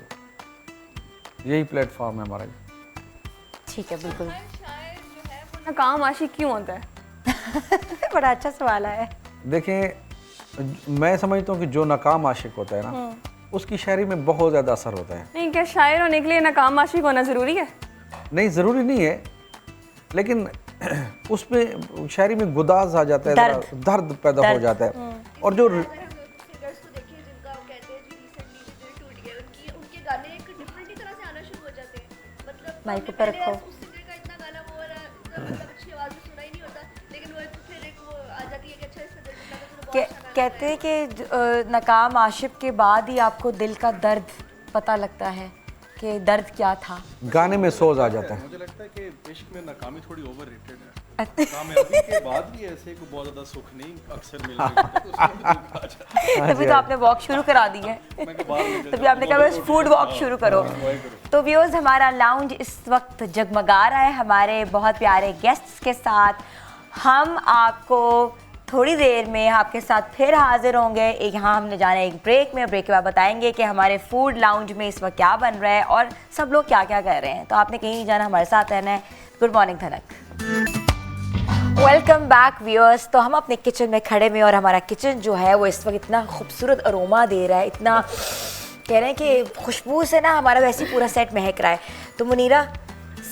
यही प्लेटफॉर्म है हमारा। ठीक है, बिल्कुल। नाकाम आशिक क्यों होता है? बड़ा अच्छा सवाल है। देखें, मैं समझता हूँ कि जो नाकाम आशिक होता है ना, उसकी शायरी में बहुत ज़्यादा असर होता है। नहीं, क्या शायर होने के लिए नाकाम आशिक होना ज़रूरी है? नहीं, ज़रूरी नहीं है, लेकिन उसमें शायरी में गुदाज आ जाता है, दर्द पैदा हो जाता है। और जो माइक पर रखो। कहते हैं कि नाकाम आशिक के बाद ही आपको दिल का दर्द पता लगता है कि दर्द क्या था। गाने में सोज आ जाता है। मुझे लगता है कि इश्क में नाकामी थोड़ी ओवररेटेड है। कामयाबी के बाद भी ऐसे को बहुत ज़्यादा सुख नहीं अक्सर मिलता है। तभी तो आपने वॉक शुरू करा दी है। तभी आपने कहा बस फूड वॉक शुरू करो। तो व्यूअर्स, हमारा लाउंज इस वक्त जगमगा रहा है हमारे बहुत प्यारे गेस्ट्स के साथ। हम आपको थोड़ी देर में आपके साथ फिर हाजिर होंगे। यहाँ हमने जाना है एक ब्रेक में, ब्रेक के बाद बताएंगे कि हमारे फूड लाउंज में इस वक्त क्या बन रहा है और सब लोग क्या क्या कर रहे हैं। तो आपने कहीं नहीं जाना, हमारे साथ रहना है। Good morning Dhanak. Welcome back viewers. तो हम अपने किचन में खड़े में और हमारा किचन जो है वो इस वक्त इतना खूबसूरत अरोमा दे रहा है, इतना कह रहे हैं कि खुशबू से ना हमारा वैसे ही पूरा सेट महक रहा है। तो मुनीरा,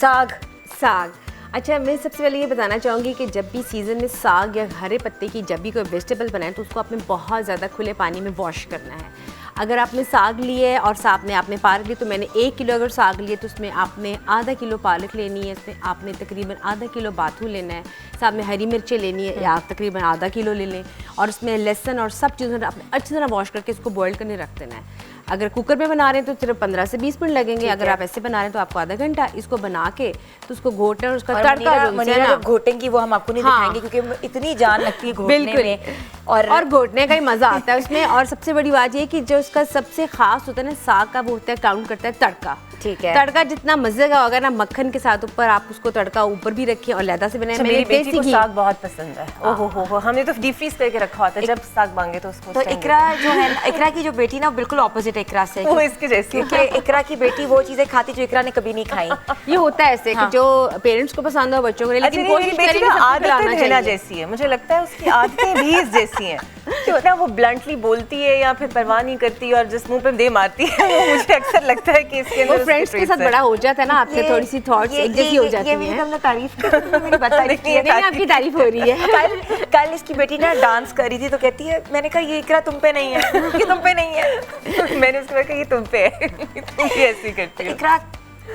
साग। अच्छा, मैं सबसे पहले ये बताना चाहूँगी कि जब भी सीज़न में साग या हरे पत्ते की जब भी कोई वेजिटेबल बनाए तो उसको आपने बहुत ज़्यादा खुले पानी में वॉश करना है। अगर आपने साग लिए है और साथ में आपने पालक ली, तो मैंने 1 किलो अगर साग लिए तो उसमें आपने आधा किलो पालक लेनी है, इसमें आपने तकरीबन आधा किलो बाथू लेना है, साथ में हरी मिर्चें लेनी है या आप तकरीबन आधा किलो ले लें, और उसमें लहसुन और सब चीज़ों आपने अच्छी तरह वॉश करके इसको बॉईल करने रख देना है। अगर कुकर में बना रहे हैं तो सिर्फ 15 से 20 मिनट लगेंगे, अगर आप ऐसे बना रहे हैं तो आपको आधा घंटा। इसको बना के तो उसको घोटना और उसका तड़का जो घोटेंगी वो हम आपको नहीं दिखाएंगे क्योंकि इतनी जान लगती है घोटने में, और घोटने का ही मजा आता है उसमें। और सबसे बड़ी बात ये कि जो उसका सबसे खास होता है ना साग का, वो होता है काउंट करता है तड़का। ठीक है, तड़का जितना मजे का होगा ना मक्खन के साथ ऊपर, आप उसको तड़का ऊपर भी रखिए और लैदा से बनाए। मेरी बेटी को साग बहुत पसंद है। ओहो हो, हमने तो डीप फ्रीज करके रखा होता है, जब साग मांगे तो उसको। तो इकरा जो है, इकरा की जो बेटी ना बिल्कुल ऑपोजिट इकरा से, वो इसके जैसी, क्योंकि इकरा की बेटी वो चीजें खाती जो इकरा ने कभी नहीं खाई। ये होता है ऐसे कि जो पेरेंट्स को पसंद हो बच्चों को, लेकिन कोशिश बेटी ना आदतें रहना जैसी है, मुझे लगता है उसकी आदतें भी इस जैसी हैं। जो होता है वो ब्लंटली बोलती है या फिर परवाह नहीं करती और जिस मुंह पे दे मारती है, वो मुझे अक्सर लगता है कि इसके अंदर फ्रेंड्स के साथ बड़ा हो जाता है ना, आपके थोड़ी सी थॉट्स एक जैसी हो जाती हैं। ये हमने तारीफ की, मेरी बात तारीफ की है, नहीं आपकी तारीफ हो रही है। कल इसकी बेटी ना डांस कर रही थी तो कहती है, मैंने कहा ये इकरा तुम पे नहीं है, ये तुम पे नहीं है। मैंने उसको कहा ये तुम पे है, तुम भी ऐसी करती हो। इकरा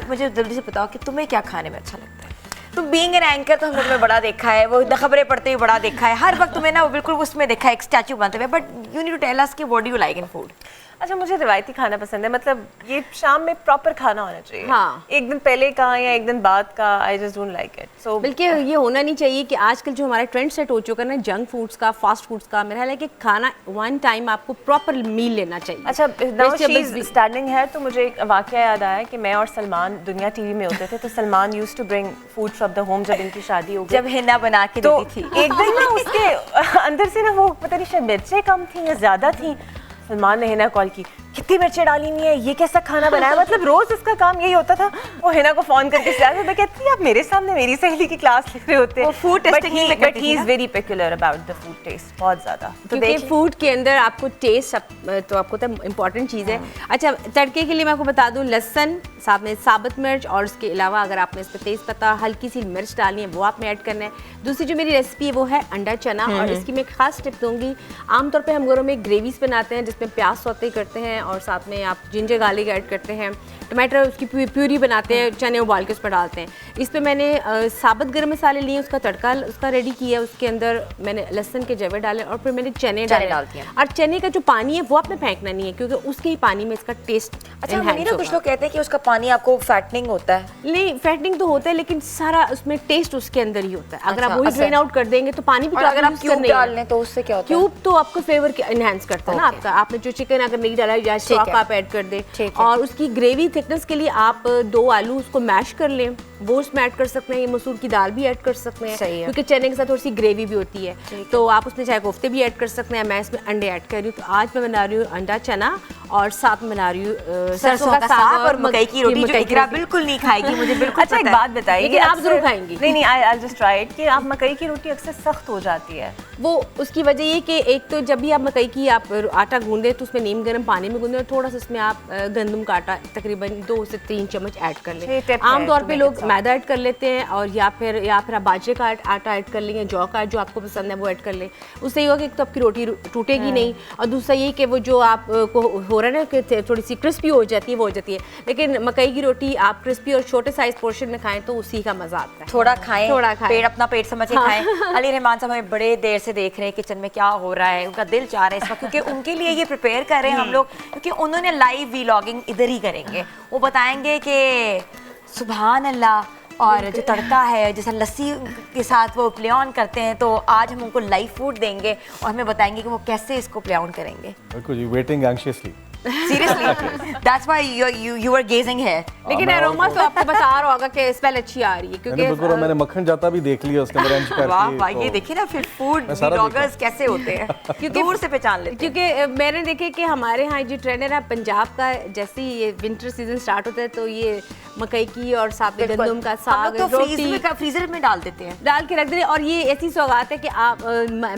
मुझे जल्दी से बताओ कि तुम्हें क्या खाने में अच्छा लगता है? तुम बीइंग एन एंकर तो हमने तुम्हें बड़ा देखा है, वो खबरें पढ़ते हुए बड़ा देखा है, हर वक्त तुम्हें ना वो बिल्कुल उसमें देखा है एक स्टैचू बनते हुए, but you need to tell us कि what do you like in food? अच्छा, मुझे रिवायती खाना पसंद है, मतलब ये शाम में प्रॉपर खाना होना चाहिए। हाँ। एक दिन पहले का या एक दिन बाद का, I just don't like it. So बल्कि ये होना नहीं चाहिए कि आजकल जो हमारा ट्रेंड सेट हो चुका है ना जंक फूड्स का, फास्ट फूड्स का, मेरा ख्याल है कि खाना वन टाइम आपको प्रॉपर मील लेना चाहिए। अच्छा, नाउ शी इज स्टैंडिंग है तो मुझे एक वाकया याद आया कि मैं और सलमान दुनिया टीवी में होते थे, तो Salman used to bring food from the home जब इनकी शादी हो गई, जब हिना बना के तो देती थी। एक दिन ना उसके अंदर से ना वो पता नहीं शायद मिर्चें कम थी या ज्यादा थी। सलमान ने हिना कॉल की, कितनी मिर्चें डाली नहीं है, ये कैसा खाना बनाया। मतलब रोज उसका काम यही होता था, वो हिना को फोन करके मैं कहती आप मेरे सामने मेरी सहेली की क्लास ले रहे होते। वो फूड टेस्टिंग में but he is very peculiar about the food taste, बहुत ज्यादा। तो क्योंकि फूड के अंदर आपको टेस्ट तो आपको तो इम्पॉर्टेंट चीज़ है। अच्छा, तड़के के लिए मैं आपको बता दूं, लहसुन, साथ में साबुत मिर्च, और उसके अलावा अगर आपने इस पर तेज पत्ता, हल्की सी मिर्च डालनी है वो आपने ऐड करना है। दूसरी जो मेरी रेसिपी है वो है अंडा चना, और इसकी मैं खास टिप दूंगी। आमतौर पे हम घरों में ग्रेवीज बनाते हैं जिसमें प्याज सौते करते हैं और साथ में आप जिंजर गार्लिक ऐड करते हैं, टमाटर उसकी प्यूरी बनाते हैं, चने उबाल के उस पर डालते हैं। इस पर मैंने साबुत गरम मसाले लिए, उसका तड़का उसका रेडी किया, उसके अंदर मैंने लहसुन के जवे डाले और फिर मैंने चने डालते हैं। और चने का जो पानी है वो आपने फेंकना नहीं है क्योंकि उसके ही पानी में इसका टेस्ट। अच्छा, कुछ लोग कहते हैं कि उसका पानी आपको फैटनिंग होता है। नहीं, फैटनिंग तो होता है लेकिन सारा उसमें टेस्ट उसके अंदर ही होता है। अगर आप वही ड्रेन आउट कर देंगे तो पानी भी तो अगर आप क्यूब डाल लें तो उससे क्या होता है? क्यूब तो आपको फ्लेवर एनहांस करता है ना आपका। आपने जो चिकन अगर नहीं डाला या स्टॉक आप ऐड कर दे, और उसकी ग्रेवी थिकनेस के लिए आप 2 आलू उसको मैश कर लें, वो उसमें ऐड कर सकते हैं। ये मसूर की दाल भी ऐड कर सकते हैं क्योंकि चने के साथ थोड़ी सी ग्रेवी भी होती है, तो आप उसमें चाहे कोफ्ते भी ऐड कर सकते हैं। मैं इसमें अंडे ऐड कर रही हूँ, तो आज मैं बना रही हूँ अंडा चना और साथ में बना रही हूँ सरसों का साग और मकई की रोटी, जो इकरा बिल्कुल नहीं खाएगी, मुझे बिल्कुल। अच्छा, एक बात बताइए, लेकिन आप जरूर खाएंगी। नहीं, आई जस्ट ट्राई इट कि आप मकई की रोटी अक्सर सख्त हो जाती है। वो उसकी वजह ये कि एक तो जब भी आप मकई की आप आटा गूंदे तो उसमें नीम गर्म पानी में गूंदे और थोड़ा सा उसमें आप गंदम का आटा तकरीबन 2 से 3 चम्मच ऐड कर लें। आमतौर पे लोग मैदा ऐड कर लेते हैं और या फिर आप बाजरे का आटा ऐड कर लेंगे, जौ का जो आपको पसंद है वो ऐड कर लें। उससे ये होगा कि एक तो आपकी रोटी टूटेगी नहीं, और दूसरा ये कि वो जो आपको हो रहा है ना कि थोड़ी सी क्रिस्पी हो जाती है वो हो जाती है। लेकिन मकई की रोटी आप क्रिस्पी और छोटे साइज पोर्शन में खाएं तो उसी का मजा आता है। थोड़ा खाएं, पेट अपना पेट समझ के हाँ। खाएं। अली रहमान साहब हमें बड़े देर से देख रहे हैं किचन में क्या हो रहा है, उनका दिल चाह रहा है इस वक्त, क्योंकि उनके लिए ये प्रिपेयर कर रहे हैं हम लोग, क्योंकि उन्होंने लाइव व्लॉगिंग इधर ही करेंगे। वो बताएंगे कि सुभान अल्लाह, और जो तड़का है जैसा लस्सी के साथ वो प्ले ऑन करते हैं, तो आज हम उनको लाइव फूड देंगे और हमें बताएंगे कि वो कैसे इसको प्ले ऑन करेंगे। बिल्कुल, you waiting anxiously. Seriously, that's why you are gazing है। लेकिन एरोमा तो आपको बता रहा होगा कि स्मेल अच्छी आ रही है क्योंकि बिल्कुल, मैंने मक्खन जाता भी देख लिया उसके अंदर करके। वाह वाह, ये देखिए ना फिर फूड व्लॉगर्स कैसे होते हैं, क्योंकि दूर से पहचान लेते हैं। क्योंकि मैंने देखे कि हमारे यहाँ जो ट्रेंड है ना पंजाब का, जैसे ही ये विंटर सीजन स्टार्ट होता है तो ये मकई की और साथ में गंदम का साग, तो रोटी फ्रीजर में डाल देते हैं, डाल के रख देते हैं। और ये ऐसी सौगात है कि आप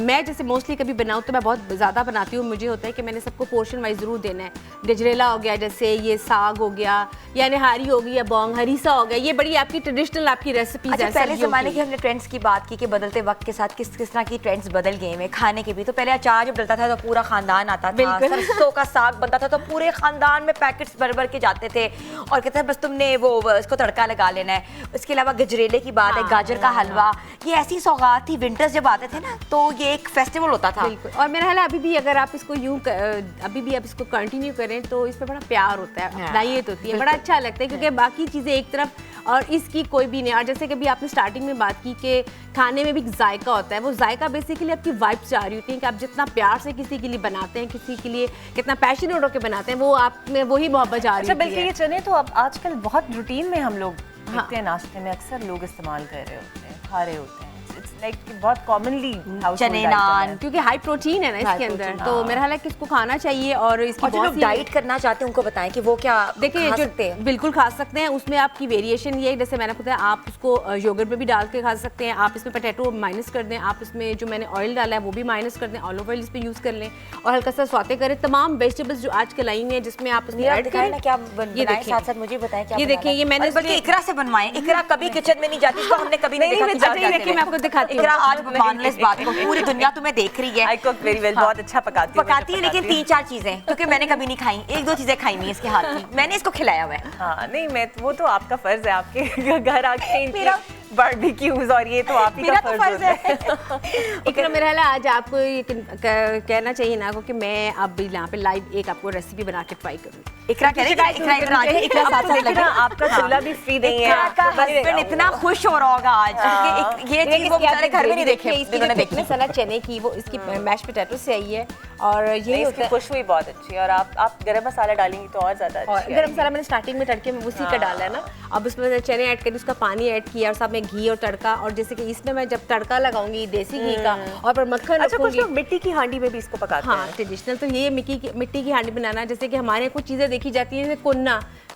मैं जैसे मोस्टली कभी बनाऊँ तो मैं बहुत ज़्यादा बनाती हूँ। मुझे होता है कि मैंने सबको पोर्शन वाइज ज़रूर देना है। गजरेला हो गया, जैसे ये साग हो गया, या निहारी हो गई, या बॉन्ग हरीसा हो गया, ये बड़ी आपकी ट्रेडिशनल आपकी रेसिपीज अच्छा, है। पहले ज़माने की हमने ट्रेंड्स की बात की कि बदलते वक्त के साथ किस किस तरह की ट्रेंड्स बदल गए हैं खाने के भी। तो पहले अचार जब डलता था तो पूरा खानदान आता था, सरसों का साग बनता था तो पूरे खानदान में पैकेट्स भर भर के जाते थे और कहते हैं बस तुमने वो इसको तड़का लगा लेना है। उसके अलावा गजरेले की बात है, गाजर का हलवा, ये ऐसी सौगात थी। विंटर्स जब आते थे ना तो ये एक फेस्टिवल होता था। बिल्कुल, और मेरा ख्याल है अभी भी अगर आप इसको यूँ अभी भी आप इसको कंटिन्यू कंटिन्यू करें तो इस पे बड़ा प्यार होता है, अपनाइयत होती है, बड़ा अच्छा लगता है, क्योंकि बाकी चीज़ें एक तरफ और इसकी कोई भी नहीं। और जैसे कि अभी आपने स्टार्टिंग में बात की कि खाने में भी एक जायका होता है, वो जायका बेसिकली आपकी वाइब्स जा रही होती हैं कि आप जितना प्यार से किसी के लिए बनाते हैं, किसी के लिए कितना पैशनेट होकर बनाते हैं, वो आप में वही मोहब्बत जा रही अच्छा, होती बल्कि है। ये चने तो अब आजकल बहुत रूटीन में हम लोग देखते हैं, नाश्ते में अक्सर लोग इस्तेमाल कर रहे होते हैं, खा रहे होते हैं। इट्स लाइक बहुत कॉमनली चने नान, क्योंकि हाई प्रोटीन है ना इसके अंदर, तो मेरा ख्याल है कि इसको खाना चाहिए। और इसकी और जो लोग डाइट करना चाहते हैं उनको बताएं कि वो क्या देखिए खा जो सकते हैं। बिल्कुल खा सकते हैं, उसमें आपकी वेरिएशन ये है, जैसे मैंने बताया आप उसको योगर्ट में भी डाल के खा सकते हैं, आप इसमें पोटैटो माइनस कर दें, आप इसमें जो मैंने ऑयल डाला है वो भी माइनस कर दें, ऑलिव ऑयल इस पर यूज़ कर लें और हल्का सा सौते करें। तमाम वेजिटेबल्स जो आजकल आई हैं जिसमें आप उसमें ऐड करें ना क्या ये बनाएं, देखिए, साथ साथ मुझे बताएं क्या ये बनाना देखिए, है। ये मैंने और बल्कि इसमें- इकरा से बनवाएं। इकरा कभी किचन में नहीं जाती, इसको हमने कभी नहीं देखा किचन अच्छा, ये देखिए, मैं आपको दिखाती हूँ। इकरा आज मान ले इस बात को, पूरी दुनिया तुम्हें देख रही है। आई कुक वेरी वेल, बहुत अच्छा पकाती हूँ। पकाती है, लेकिन 3-4 चीजें, क्योंकि मैंने कभी नहीं खाई, 1-2 चीजें खाई नहीं इसके हाथ की, मैंने इसको खिलाया हुआ है। हाँ नहीं, मैं वो तो आपका फर्ज है, आपके घर आके मेरा- बारबेक्यूज और ये तो आप ही मेरा का तो फर्ज फर्ज होता है। इकरा मेरा ख्याल है आज आपको ये कहना चाहिए ना कि मैं अब यहाँ पे लाइव एक आपको रेसिपी बना के ट्राई करूँ। इकरा कह रही है, इकरा इधर आ जाए, इकरा साथ साथ लगे। आपका चूल्हा भी फ्री नहीं है, इकरा का हस्बैंड इतना खुश हो रहा होगा आज, क्योंकि ये चीज वो बेचारे घर में नहीं देखे, जिन्होंने देखी। मसाला चने की वो इसकी मैश पोटैटो से आई है और यही नहीं, होता इसकी है। खुशबू ही बहुत अच्छी है। और आप गरम मसाला डालेंगी तो और ज्यादा और अच्छी गरम मसाला मैंने स्टार्टिंग में तड़के में उसी का डाला है ना, अब उसमें मैंने चने ऐड करी, उसका पानी ऐड किया और साथ में घी और तड़का, और जैसे कि इसमें मैं जब तड़का लगाऊंगी देसी घी का और फिर मक्खन अच्छा, कुछ रखूंगी। लोग मिट्टी की हांडी में भी इसको पकाते हाँ, हैं। ट्रेडिशनल तो ये मिट्टी की हांडी बनाना, जैसे कि हमारे यहाँ कुछ चीज़ें देखी जाती हैं, जैसे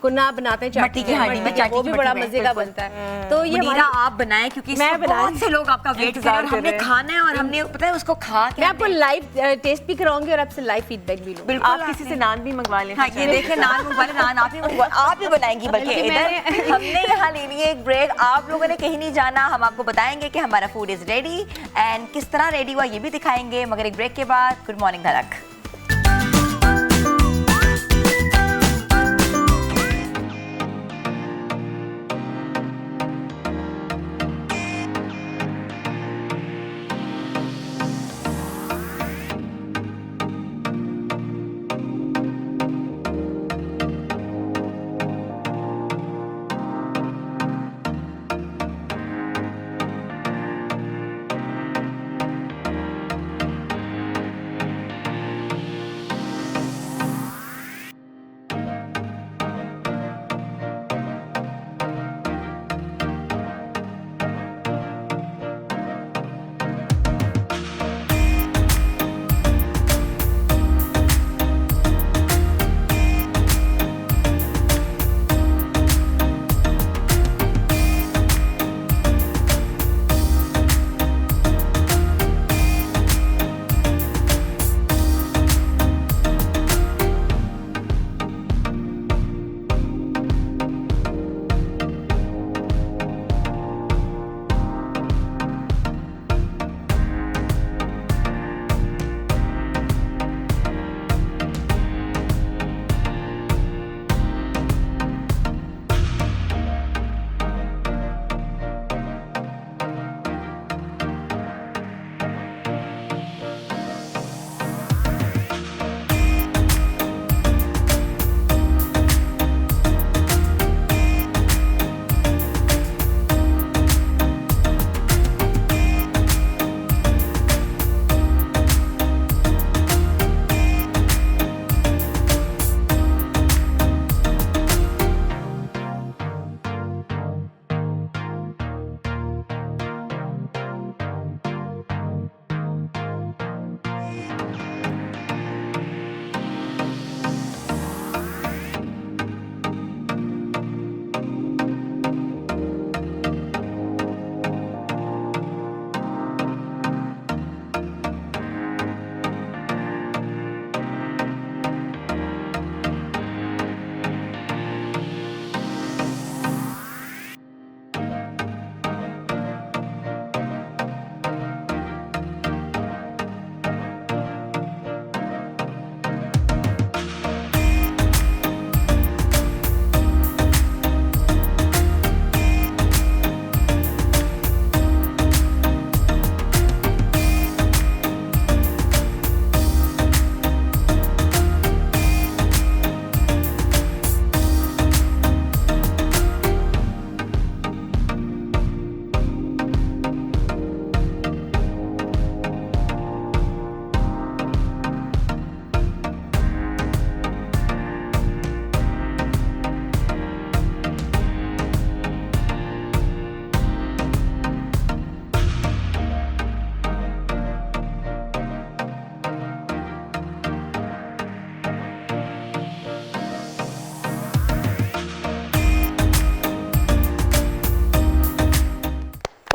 कुन्ना बनाते हैं मिट्टी की हांडी में, वो भी बड़ा मजे का बनता है। तो ये मुनीरा आप बनाएं, क्योंकि मैं इसमें बनाऊं। बहुत से लोग आपका वेट कर रहे हैं और हमने खाना है और हमने पता है उसको खा के मैं आपको लाइव टेस्ट भी कराऊंगी और आपसे लाइव फीडबैक भी लूंगी। बिल्कुल आप किसी से नान भी मंगवा लें। हाँ, ये देखिए नान मंगवाले, नान आप ही बनाएंगी। बल्कि बल्कि इधर हमने यहाँ ले लिए एक ब्रेक, आप लोगों ने कहीं नहीं जाना, हम आपको बताएंगे कि हमारा फूड इज रेडी एंड किस तरह रेडी हुआ ये भी दिखाएंगे, मगर एक ब्रेक के बाद। गुड मॉर्निंग धड़क।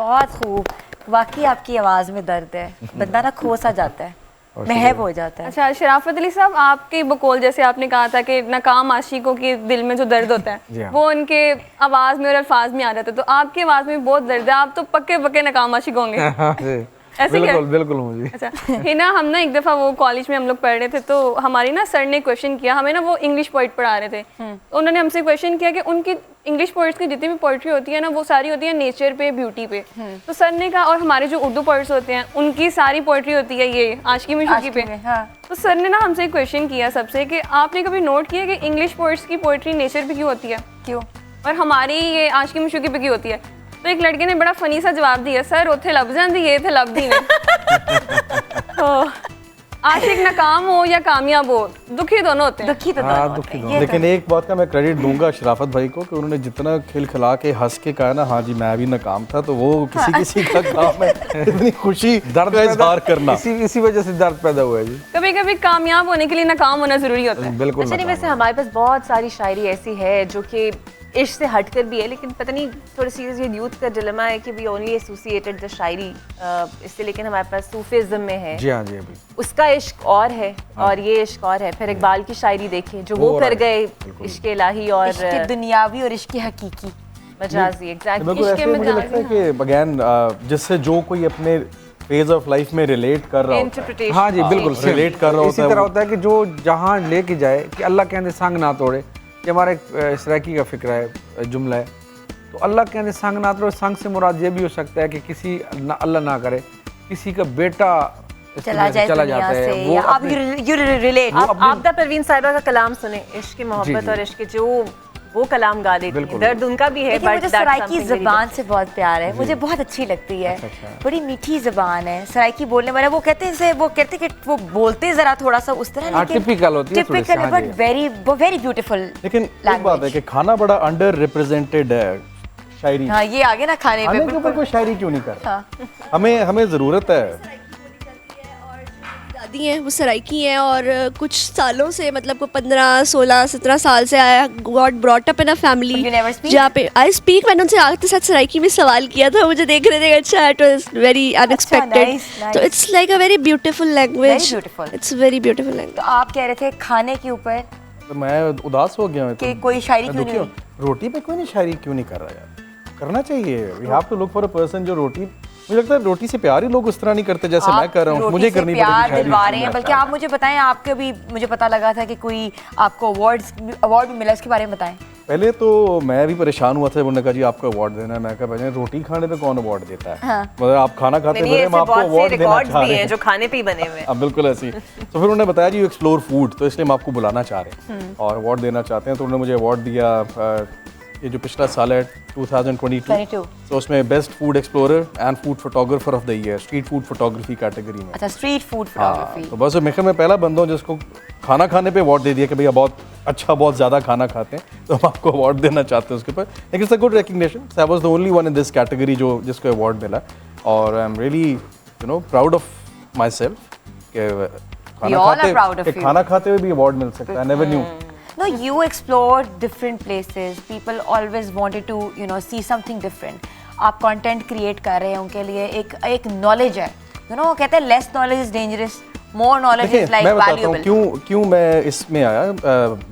बहुत खूब। वाकई आपकी आवाज़ में दर्द है, बंदा ना खो सा जाता है, महब हो जाता है। अच्छा शराफत अली साहब, आपके बकौल जैसे आपने कहा था कि नाकाम आशिकों के दिल में जो दर्द होता जी है हाँ। वो उनके आवाज़ में और अल्फाज में आ जाता है, तो आपकी आवाज़ में बहुत दर्द है, आप तो पक्के पक्के नाकाम आशिक होंगे। हाँ जी, ऐसे क्या? बिल्कुल बिल्कुल हूँ जी। अच्छा ये ना हम ना एक दफ़ा वो कॉलेज में हम लोग पढ़ रहे थे, तो हमारी ना सर ने क्वेश्चन किया, हमें ना वो इंग्लिश पोइट पढ़ा रहे थे, तो उन्होंने हमसे क्वेश्चन किया कि उनकी इंग्लिश पोइट्स की जितनी भी पोइट्री होती है ना वो सारी होती है नेचर पे, ब्यूटी पे। तो सर ने कहा और हमारे जो उर्दू पोइट्स होते हैं उनकी सारी पोइट्री होती है ये आशिकी मशूकी पे। हाँ। तो सर ने ना हमसे एक क्वेश्चन किया सबसे कि आपने कभी नोट किया कि इंग्लिश पोइट्स की पोइट्री नेचर पे क्यों होती है, क्यों? और हमारी ये आशिकी मशूकी पे क्यों होती है? तो एक लड़के ने बड़ा फनी सा जवाब दिया, सर उथे लब जाती ये थे लब दी तो आशिक नाकाम हो या कामयाब हो दुखी दोनों होते हैं। दुखी तो हाँ, दोनों दुखी होते हैं, दोनों। ये लेकिन एक बात का मैं क्रेडिट दूंगा शराफत भाई को कि उन्होंने जितना खिलखिला के हंस के कहा ना, हाँ जी मैं भी नाकाम था, तो वो किसी किसी का काम है इतनी खुशी दर्द का इजहार करना। इसी वजह से दर्द पैदा हुआ है जी। कभी कभी कामयाब होने के लिए नाकाम होना जरूरी होता है। बिल्कुल अच्छा नहीं, नाकाम वैसे हमारे पास बहुत सारी शायरी ऐसी है जो कि इश्क से हटकर भी है, लेकिन पता नहीं थोड़ी सी ये यूथ का डिलेमा है कि वी ओनली एसोसिएटेड द शायरी इससे, लेकिन हमारे पास सूफीज़्म में है, जी हाँ जी अभी उसका इश्क और है और ये इश्क और है। फिर इकबाल की शायरी देखें जो वो वो कर और गए, बिल्कुल। इश्क इलाही और इश्क दुनियावी और इश्क हकीकी। मजाजी। एग्जैक्टली। बिल्कुल ऐसे मुझे लगता है कि अगेन जिससे जो कोई अपने फेज ऑफ लाइफ में रिलेट कर रहा होता है, इंटरप्रिटेशन। हाँ जी बिल्कुल same। relate कर रहा इसी होता है तरह वो। होता है कि जो जहाँ लेके जाए कि अल्लाह कहते संग ना तोड़े, ये हमारा एक सराकी का फिक्र है, जुमला है। तो अल्लाह कहते संग ना तोड़े, संग से मुराद ये भी हो सकता है कि किसी अल्लाह ना करे किसी का बेटा इसकी चला वजह से जाए चला दुनिया जाता है, से, वो या आप अपने- यू रिलेट। आप आपदा परवीन साहिबा का कलाम सुने, इश्क की मोहब्बत जी। और इश्क के जो वो कलाम गा देती है, बिल्कुल। दर्द उनका भी है, लेकिन but मुझे that's सराइकी something very ज़बान से बहुत प्यार है, मुझे बहुत अच्छी लगती है। बड़ी मीठी ज़बान है सराइकी बोलने वाला। वो कहते हैं वो कहते कि वो बोलते ज़रा थोड़ा सा उस तरह, हाँ, typical होती है थोड़ी सी, टिपिकल है हाँ बट जी। Very beautiful. लेकिन एक बात है कि खाना बड़ा अंडर रिप्रेजेंटेड है शायरी। हाँ ये आगे ना खाने खाने पे के ऊपर कोई शायरी क्यों नहीं कर रहा? हाँ। हमें ज़रूरत है। दादी हैं वो सराइकी हैं और कुछ सालों से मतलब को 15, 16, 17 साल से आया, got brought up in a family But you never speak? जहाँ पे आई स्पीक। मैंने उनसे आगे साथ सराइकी में सवाल किया था, मुझे देख रहे थे अच्छा it was very unexpected. nice, nice. तो it's like a very beautiful language, beautiful. It's very beautiful language. तो आप कह रहे थे खाने के ऊपर तो मैं उदास हो गया हूँ कि कोई शायरी मैं क्यों दुखी नहीं? हूँ। रोटी पे कोई नहीं शायरी क्यों नहीं कर रहा यार? करना चाहिए। We have to look for a person जो रोटी, मुझे लगता है रोटी से प्यार ही लोग उस तरह नहीं करते जैसे मैं कर रहा हूँ, मुझे करनी प्यार पड़ेगी शायरी। दिलवा रहे हैं। बल्कि आप मुझे बताएं, आपके भी मुझे पता लगा था कि कोई आपको अवार्ड भी मिला, इसके बारे में बताएं। पहले तो मैं भी परेशान हुआ था, उन्होंने कहा जी आपको अवार्ड देना है। मैं कहा भाई रोटी खाने पे कौन अवार्ड देता है? हाँ। मतलब आप खाना खाते नहीं, हैं, ऐसे मैं आपको बहुत से अवार्ड देना रिकॉर्ड्स चाह भी रहे हैं हैं। जो खाने पे ही बने हुए हैं। अब बिल्कुल ऐसी। तो फिर उन्होंने बताया जी यू एक्सप्लोर फूड, तो इसलिए हम आपको बुलाना चाह रहे हैं और अवार्ड देना चाहते हैं। तो उन्होंने मुझे अवार्ड दिया ये जो पिछला साल है 2022, तो उसमें best food explorer and food photographer of the year, street food photography category में। अच्छा, स्ट्रीट फूड हाँ, फोटोग्राफी। तो बस मैं पहला बंदा हूँ जिसको खाना खाने पे अवार्ड दे दिया कि भैया बहुत अच्छा, बहुत ज़्यादा खाना खाते हैं, तो हम आपको अवार्ड देना चाहते हैं उसके ऊपर। लेकिन it's a good recognition. I was the only one in this category जो जिसको अवार्ड मिला, और I am really proud of my self We all are proud of you. खाना खाते हुए भी अवार्ड मिल सकता है। I never knew. No, you explored different places. People always wanted to, see something different. आप content create कर रहे हैं उनके लिए, एक knowledge है. कहते हैं less knowledge is dangerous, more knowledge देखिए, is like मैं बताता हूँ valuable. क्यों मैं इसमें आया।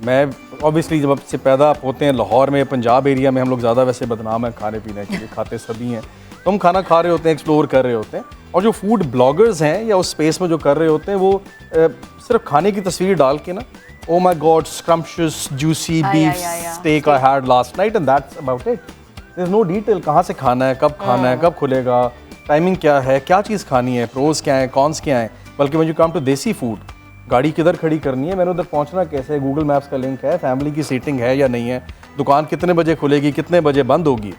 मैं ऑब्वियसली जब से पैदा होते हैं लाहौर में, पंजाब एरिया में हम लोग ज़्यादा वैसे बदनाम हैं खाने पीने के लिए, खाते सभी हैं। तो हम खाना खा रहे होते हैं, एक्सप्लोर कर रहे होते हैं, और जो फूड ब्लॉगर्स हैं या उस स्पेस में जो कर रहे होते हैं वो सिर्फ खाने की तस्वीर डाल के ना, oh my God scrumptious juicy beef steak I had last night and that's about it. There is no detail, कहाँ से खाना है, कब खाना है, कब खुलेगा, टाइमिंग क्या है, क्या चीज़ खानी है, प्रोज क्या है, कॉन्स क्या है। बल्कि व्हेन यू कम टू देसी फूड, गाड़ी किधर खड़ी करनी है, मैंने उधर पहुंचना कैसे है, गूगल मैप्स का लिंक है, फैमिली की सीटिंग है या नहीं है, दुकान कितने बजे खुलेगी, कितने बजे बंद होगी।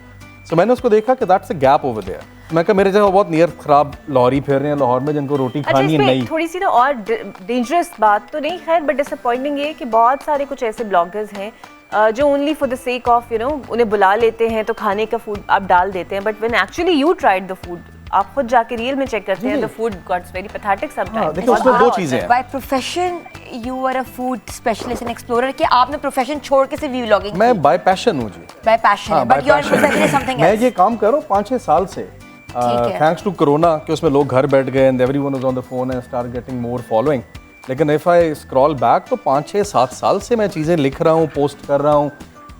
सो मैंने उसको देखा कि that's a gap over there. मैं कहा मेरे जैसा बहुत नियर खराब लाहौरी फिर रहे हैं लाहौर में जिनको रोटी अच्छा, खानी है इसमें नहीं। थोड़ी सी ना और डेंजरस बात तो नहीं, खैर, बट डिसअपॉइंटिंग ये कि बहुत सारे कुछ ऐसे ब्लॉगर्स हैं जो only for the sake of उन्हें बुला लेते हैं तो खाने का फूड आप डाल देते हैं, but when actually you tried the food, आप खुद जाके रियल में चेक करते हैं, the food gots very pathetic sometimes. देखिए उसमें दो चीज़ें हैं। By profession, you are a food specialist and explorer. कि आपने प्रोफेशन छोड़ के सिर्फ व्लॉगिंग की? मैं बाय पैशन हूँ जी। By passion, हाँ, but by you are passion। presenting something मैं else. ये काम कर रहा हूँ 5-6 साल से, थैंक्स टू कोरोना कि उसमें लोग घर बैठ गए and everyone was on the phone and start getting more following. लेकिन इफ़ आई स्क्रॉल बैक तो 5-6-7 साल से मैं चीज़ें लिख रहा हूँ, पोस्ट कर रहा हूँ,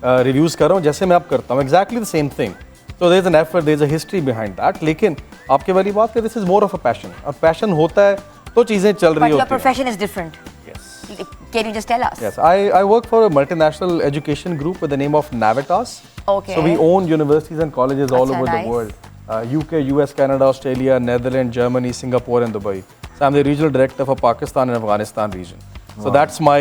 रिव्यूज़ कर रहा हूँ, जैसे मैं अब करता हूँ, एग्जैक्टली द सेम थिंग। तो there is an effort, there is a history behind that. लेकिन आपके वाली बात है, this is more of a passion. अब पैशन होता है तो चीज़ें चल रही But your होती हैं। profession is different. Can you just tell us? Yes, I work for a multinational education group with the name of Navitas. Okay. So we own universities and colleges all Acha, over nice. the world. UK, US, Canada, Australia, Netherlands, Germany, Singapore and Dubai. So I'm the regional director for Pakistan and Afghanistan region. So that's my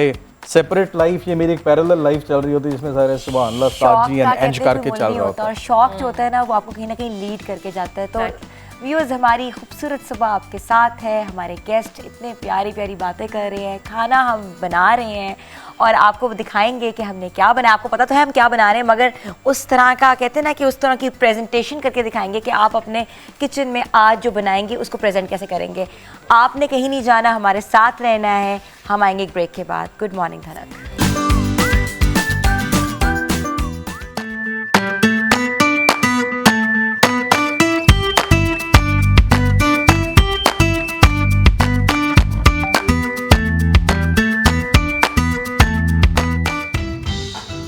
separate life. ये मेरी एक parallel life चल रही होती है जिसमें सारे सुबह अल्लाह शौक जी का and एंज कहते हैं करके वो चल नहीं रहा होता, होता और है। शौक जो होता है ना वो आपको कहीं ना कहीं लीड करके जाता है। तो व्यूअर्स, हमारी खूबसूरत सुबह आपके साथ है, हमारे गेस्ट इतने प्यारी प्यारी बातें कर रहे हैं, खाना हम बना रहे हैं और आपको दिखाएंगे कि हमने क्या बनाया। आपको पता तो है हम क्या बना रहे हैं, मगर उस तरह का कहते हैं ना कि उस तरह की प्रेजेंटेशन करके दिखाएंगे कि आप अपने किचन में आज जो बनाएंगे उसको प्रेजेंट कैसे करेंगे। आपने कहीं नहीं जाना, हमारे साथ रहना है। हम आएंगे एक ब्रेक के बाद। Good morning Dhanak.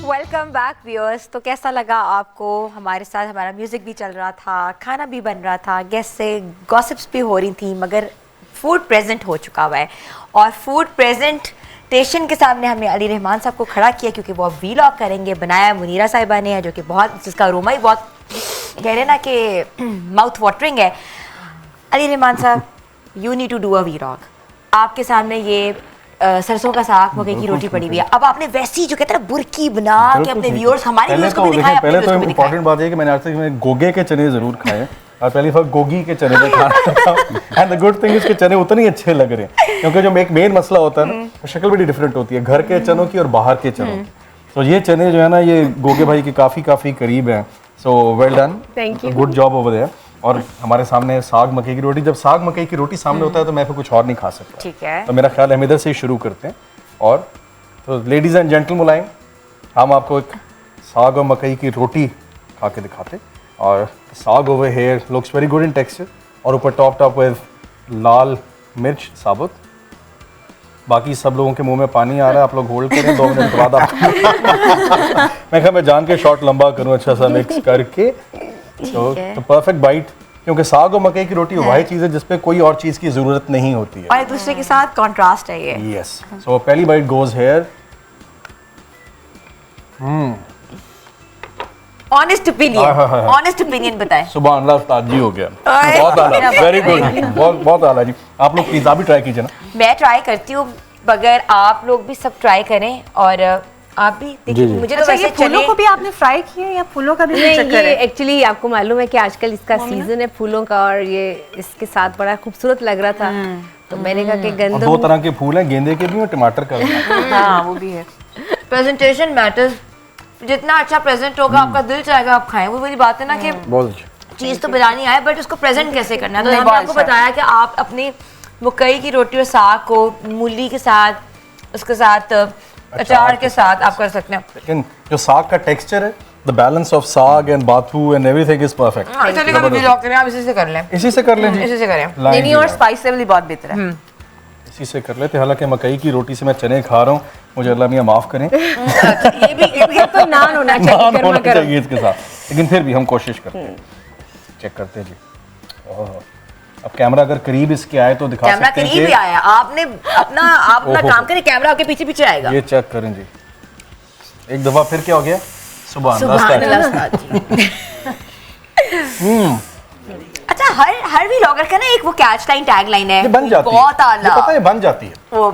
Welcome back viewers. तो कैसा लगा आपको? हमारे साथ हमारा म्यूज़िक भी चल रहा था, खाना भी बन रहा था, गेस्ट से गॉसिप्स भी हो रही थी, मगर फूड प्रेजेंट हो चुका हुआ है। और फूड प्रेजेंटेशन के सामने हमने अली रहमान साहब को खड़ा किया क्योंकि वो वीलॉग करेंगे। बनाया मुनीरा साहिबा ने है, जो कि बहुत, जिसका अरोमा ही बहुत कह रहे हैं ना कि माउथ वाटरिंग है। अली रहमान साहब, you need to do a vlog. आपके सामने ये सरसों का साग, मकई की रोटी पड़ी हुई है। अब आपने वैसी जो कहते हैं ना बुर्की बना के अपने व्यूअर्स, हमारे व्यूअर्स को भी दिखाया, पहले तो इम्पोर्टेंट बात है कि मैंने आज तक मैं गोगे के चने जरूर खाए हैं और पहली बार गोगी के चने में खाना। And the good thing is के चने उतने ही अच्छे लग रहे हैं, क्योंकि जो एक मेन मसला होता है ना, शक्ल बड़ी डिफरेंट होती है घर के चनों की और बाहर के चनों की। तो ये चने जो है ना, ये गोगे भाई के काफ़ी करीब हैं। So well done, Thank you. Good job over there. और हमारे सामने साग मकई की रोटी। जब साग मकई की रोटी सामने होता है तो मैं फिर कुछ और नहीं खा सकता। ठीक है। तो मेरा ख्याल है हम इधर से ही शुरू करते हैं। और तो लेडीज़ एंड जेंटल मुलायम, हम आपको एक साग और मकई की रोटी खा के दिखाते। और साग over here looks very good in texture, और ऊपर टॉप विद लाल मिर्च साबुत। बाकी सब लोगों के मुंह में पानी आ रहा है, आप लोग होल्ड करें 2 मिनट बाद आप मैं कहा मैं जान के शॉर्ट लंबा करूं अच्छा सा मिक्स करके। तो परफेक्ट बाइट, क्योंकि साग और मकई की रोटी वही चीज़ है जिसपे कोई और चीज़ की ज़रूरत नहीं होती है और एक दूसरे के साथ कॉन्ट्रास्ट है ये। यस। सो पहली bite goes here. Honest opinion बताएं। सुबह अल्लाह उस्ताद जी हो गया, ओए, बहुत आला, मेरा वेरी गुड, बहुत आला जी। आप लोग प्लीज आप भी ट्राई कीजिए ना। मैं ट्राई करती हूँ, मगर आप लोग भी सब ट्राई करें और आप भी देखिए। मुझे तो अच्छा, ये वैसे फूलों चने को भी आपने फ्राई किया या फूलों का भी नहीं, चक्कर ये है? एक्चुअली आपको मालूम है कि आजकल इसका सीजन है फूलों का, और ये इसके साथ बड़ा खूबसूरत लग रहा था, तो मैंने कहा कि और गंदम 2 तरह के फूल हैं, गेंदे के भी और टमाटर का भी। हाँ वो भी है। Presentation matters. जितना अच्छा प्रेजेंट होगा आपका दिल चाहेगा आप खाएं। वो वाली बात है ना कि बहुत अच्छा। चीज़ तो बनानी आए, बट उसको प्रेजेंट कैसे करना है। तो नहीं, हमने बहुत आपको अच्छा। बताया कि आप अपनी मकई की रोटी और साग को मूली के साथ, उसके साथ अचार के साथ आप कर सकते हैं। लेकिन जो साग का टेक्सचर है, द बैलेंस ऑफ साग and Bathu and everything is perfect. चलिए कभी व्लॉग करें, आप इसी से कर लें। इसी से कर लें जी। इसी से करें। लाइन नहीं, जी, और लाइन। स्पाइस लेवल भी बहुत बेहतर है। इसी से कर लेते। हालांकि मकई की रोटी से मैं चने खा रहा हूँ, मुझे अल्लाह मियाँ माफ़ करें। ये तो नान होना चाहिए नान गर्मा होना गर्म। चाहिए इसके साथ, लेकिन फिर भी हम कोशिश करते हैं। चेक करते हैं जी। ओह, अब कैमरा अगर करीब इसके आए तो दिखा कैमरा सकते हैं करीब ही आया। आपने अपना ओहो। काम करें, कैमरा आपके पीछे पीछे आएगा। ये चेक करें जी। एक दफा फिर क्या हो गया? सुबह सुभान अल्लाह उस्ताद जी। अच्छा, हर व्लॉगर का ना एक वो कैच लाइन, टैग लाइन है, ये बन जाती है, बहुत ये आला। पता है बन जाती है, वो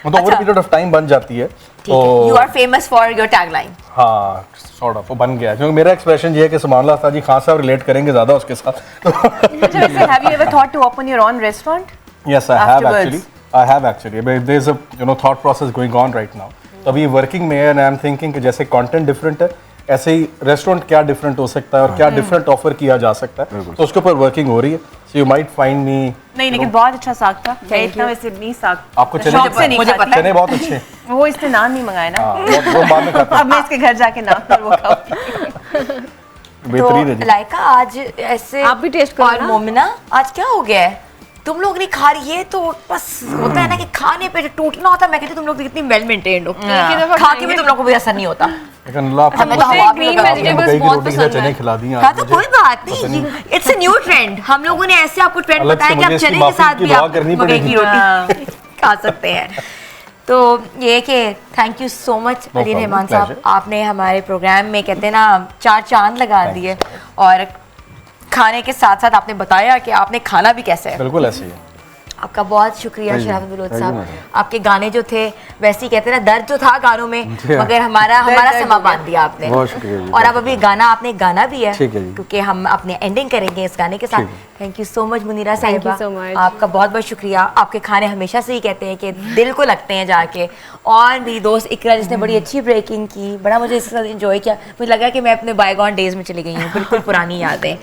मतलब ओवर पीरियड ऑफ टाइम बन जाती है। ठीक है, you are famous for your tagline. हाँ, सॉर्ट ऑफ वो बन गया, क्योंकि मेरा एक्सप्रेशन ये है कि सुभान अल्लाह उस्ताद जी, खान साहब रिलेट करेंगे ज्यादा उसके साथ। अच्छा, वैसे have you ever thought to open your own restaurant? Yes, I have Afterwards. actually. But there's a thought process going on right now. तो अभी वर्किंग में है, एंड आई एम थिंकिंग कि जैसे कंटेंट डिफरेंट है, ऐसे ही रेस्टोरेंट क्या different हो सकता है और क्या डिफरेंट ऑफर किया जा सकता है, तो उसके ऊपर वर्किंग हो रही है। So you might find me. नहीं, लेकिन बहुत अच्छा साग था। मैं इतना वैसे नहीं साग आपको चने शौक से नहीं मुझे खाती। पता है। चने बहुत अच्छे हैं। वो इसने नान नहीं मंगाया ना। हाँ, वो बाद में खाता अब मैं इसके घर जाके नान और वो खाऊंगी। बेहतरीन है जी। लाइका आज ऐसे आप भी टेस्ट करो और ना। मोमिना आज क्या हो गया है, तुम लोग नहीं खा रही है तो बस होता है ना कि खाने पे टूटना होता है। मैं कहती हूँ तुम लोग कितनी वेल मेंटेन्ड हो, खा के भी तुम लोग को भी असर नहीं होता। लेकिन अल्लाह आपको हमें तो मुझे हवा green भी लगा दी। vegetables मकई की बहुत रोटी के पसंद साथ चने है। खिला दी हाँ आज तो मुझे। कोई बात नहीं, इट्स अ न्यू ट्रेंड। हम लोगों ने ऐसे आपको ट्रेंड अलग बताया से कि आप मुझे इसकी चने के माफी साथ की भी दुआ आप करनी मकई की पड़ेगी। रोटी खा सकते हैं। तो ये कि thank you so much No Ali problem, Rahman साहब, pleasure. आपने हमारे प्रोग्राम में कहते हैं ना 4 चांद लगा दिए, और खाने के साथ साथ आपने बताया कि आपने खाना भी कैसे है। बिल्कुल ऐसे ही है। आपका बहुत शुक्रिया Thank you. Sharafat Bloch Thank you, साहब। madam. आपके गाने जो थे वैसे ही कहते हैं ना, दर्द जो था गानों में, जी हाँ। मगर हमारा समा बांध दिया आपने। बहुत शुक्रिया जी, और बहुत अब अभी गाना आपने गाना भी है, ठीक है जी। क्योंकि हम अपने एंडिंग करेंगे इस गाने के साथ। ठीक है। Thank you so much Munira Thank you साहिबा, so much. आपका बहुत बहुत शुक्रिया। आपके खाने हमेशा से ही कहते हैं कि दिल को लगते हैं जाके। और मेरी दोस्त इकरा जिसने बड़ी अच्छी ब्रेकिंग की, बड़ा मुझे इसके साथ एंजॉय किया। मुझे लगा कि मैं अपने बायगॉन डेज में चली गई हूँ, बिल्कुल पुरानी यादें।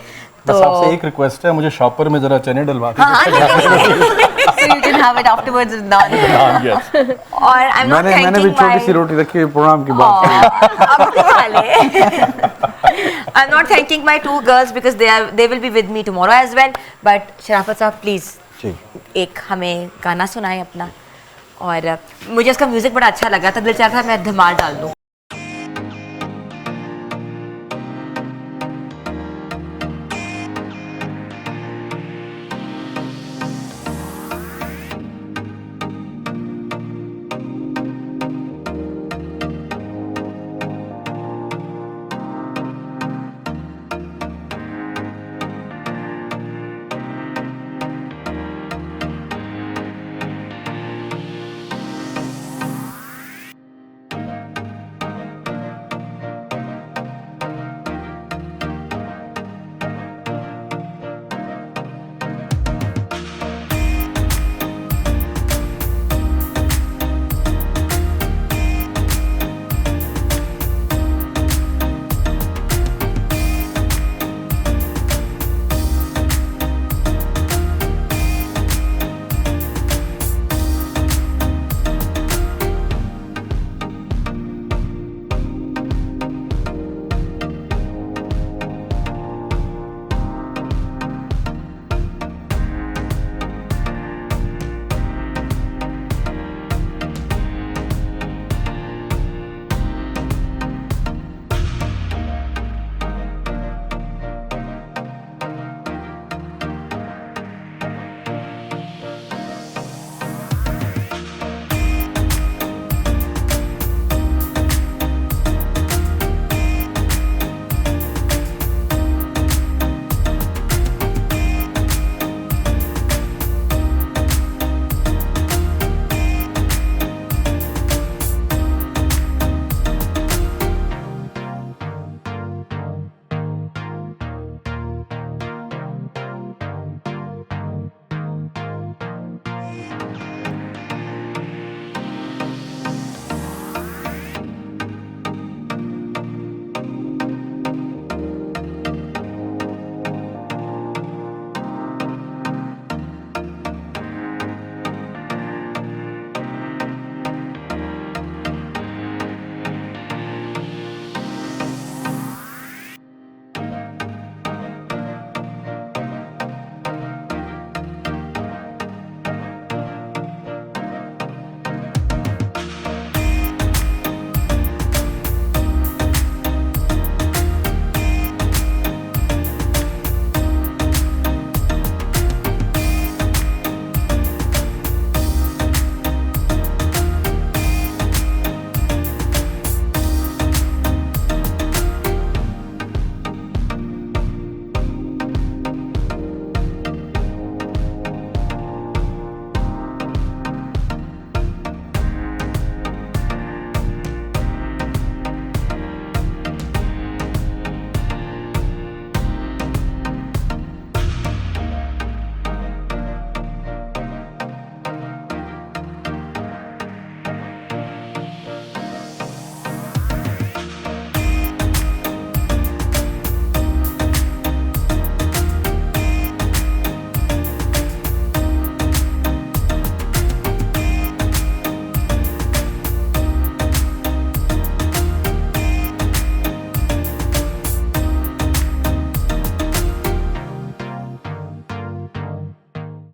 बस आपसे एक रिक्वेस्ट है, मुझे शॉपर में जरा चने डलवा के हाँ, so you can have it afterwards with naan. yes. और I'm not मैंने भी thanking छोटी सी my रोटी रखी है प्रोग्राम की बात अब तो खा ले। I'm not thanking my 2 girls because they will be with me tomorrow as well. But शराफत साहब प्लीज ठीक एक हमें गाना सुनाएं अपना। और मुझे इसका म्यूजिक बड़ा अच्छा लगा था, दिल चाहता था मैं धमाल डाल दूं।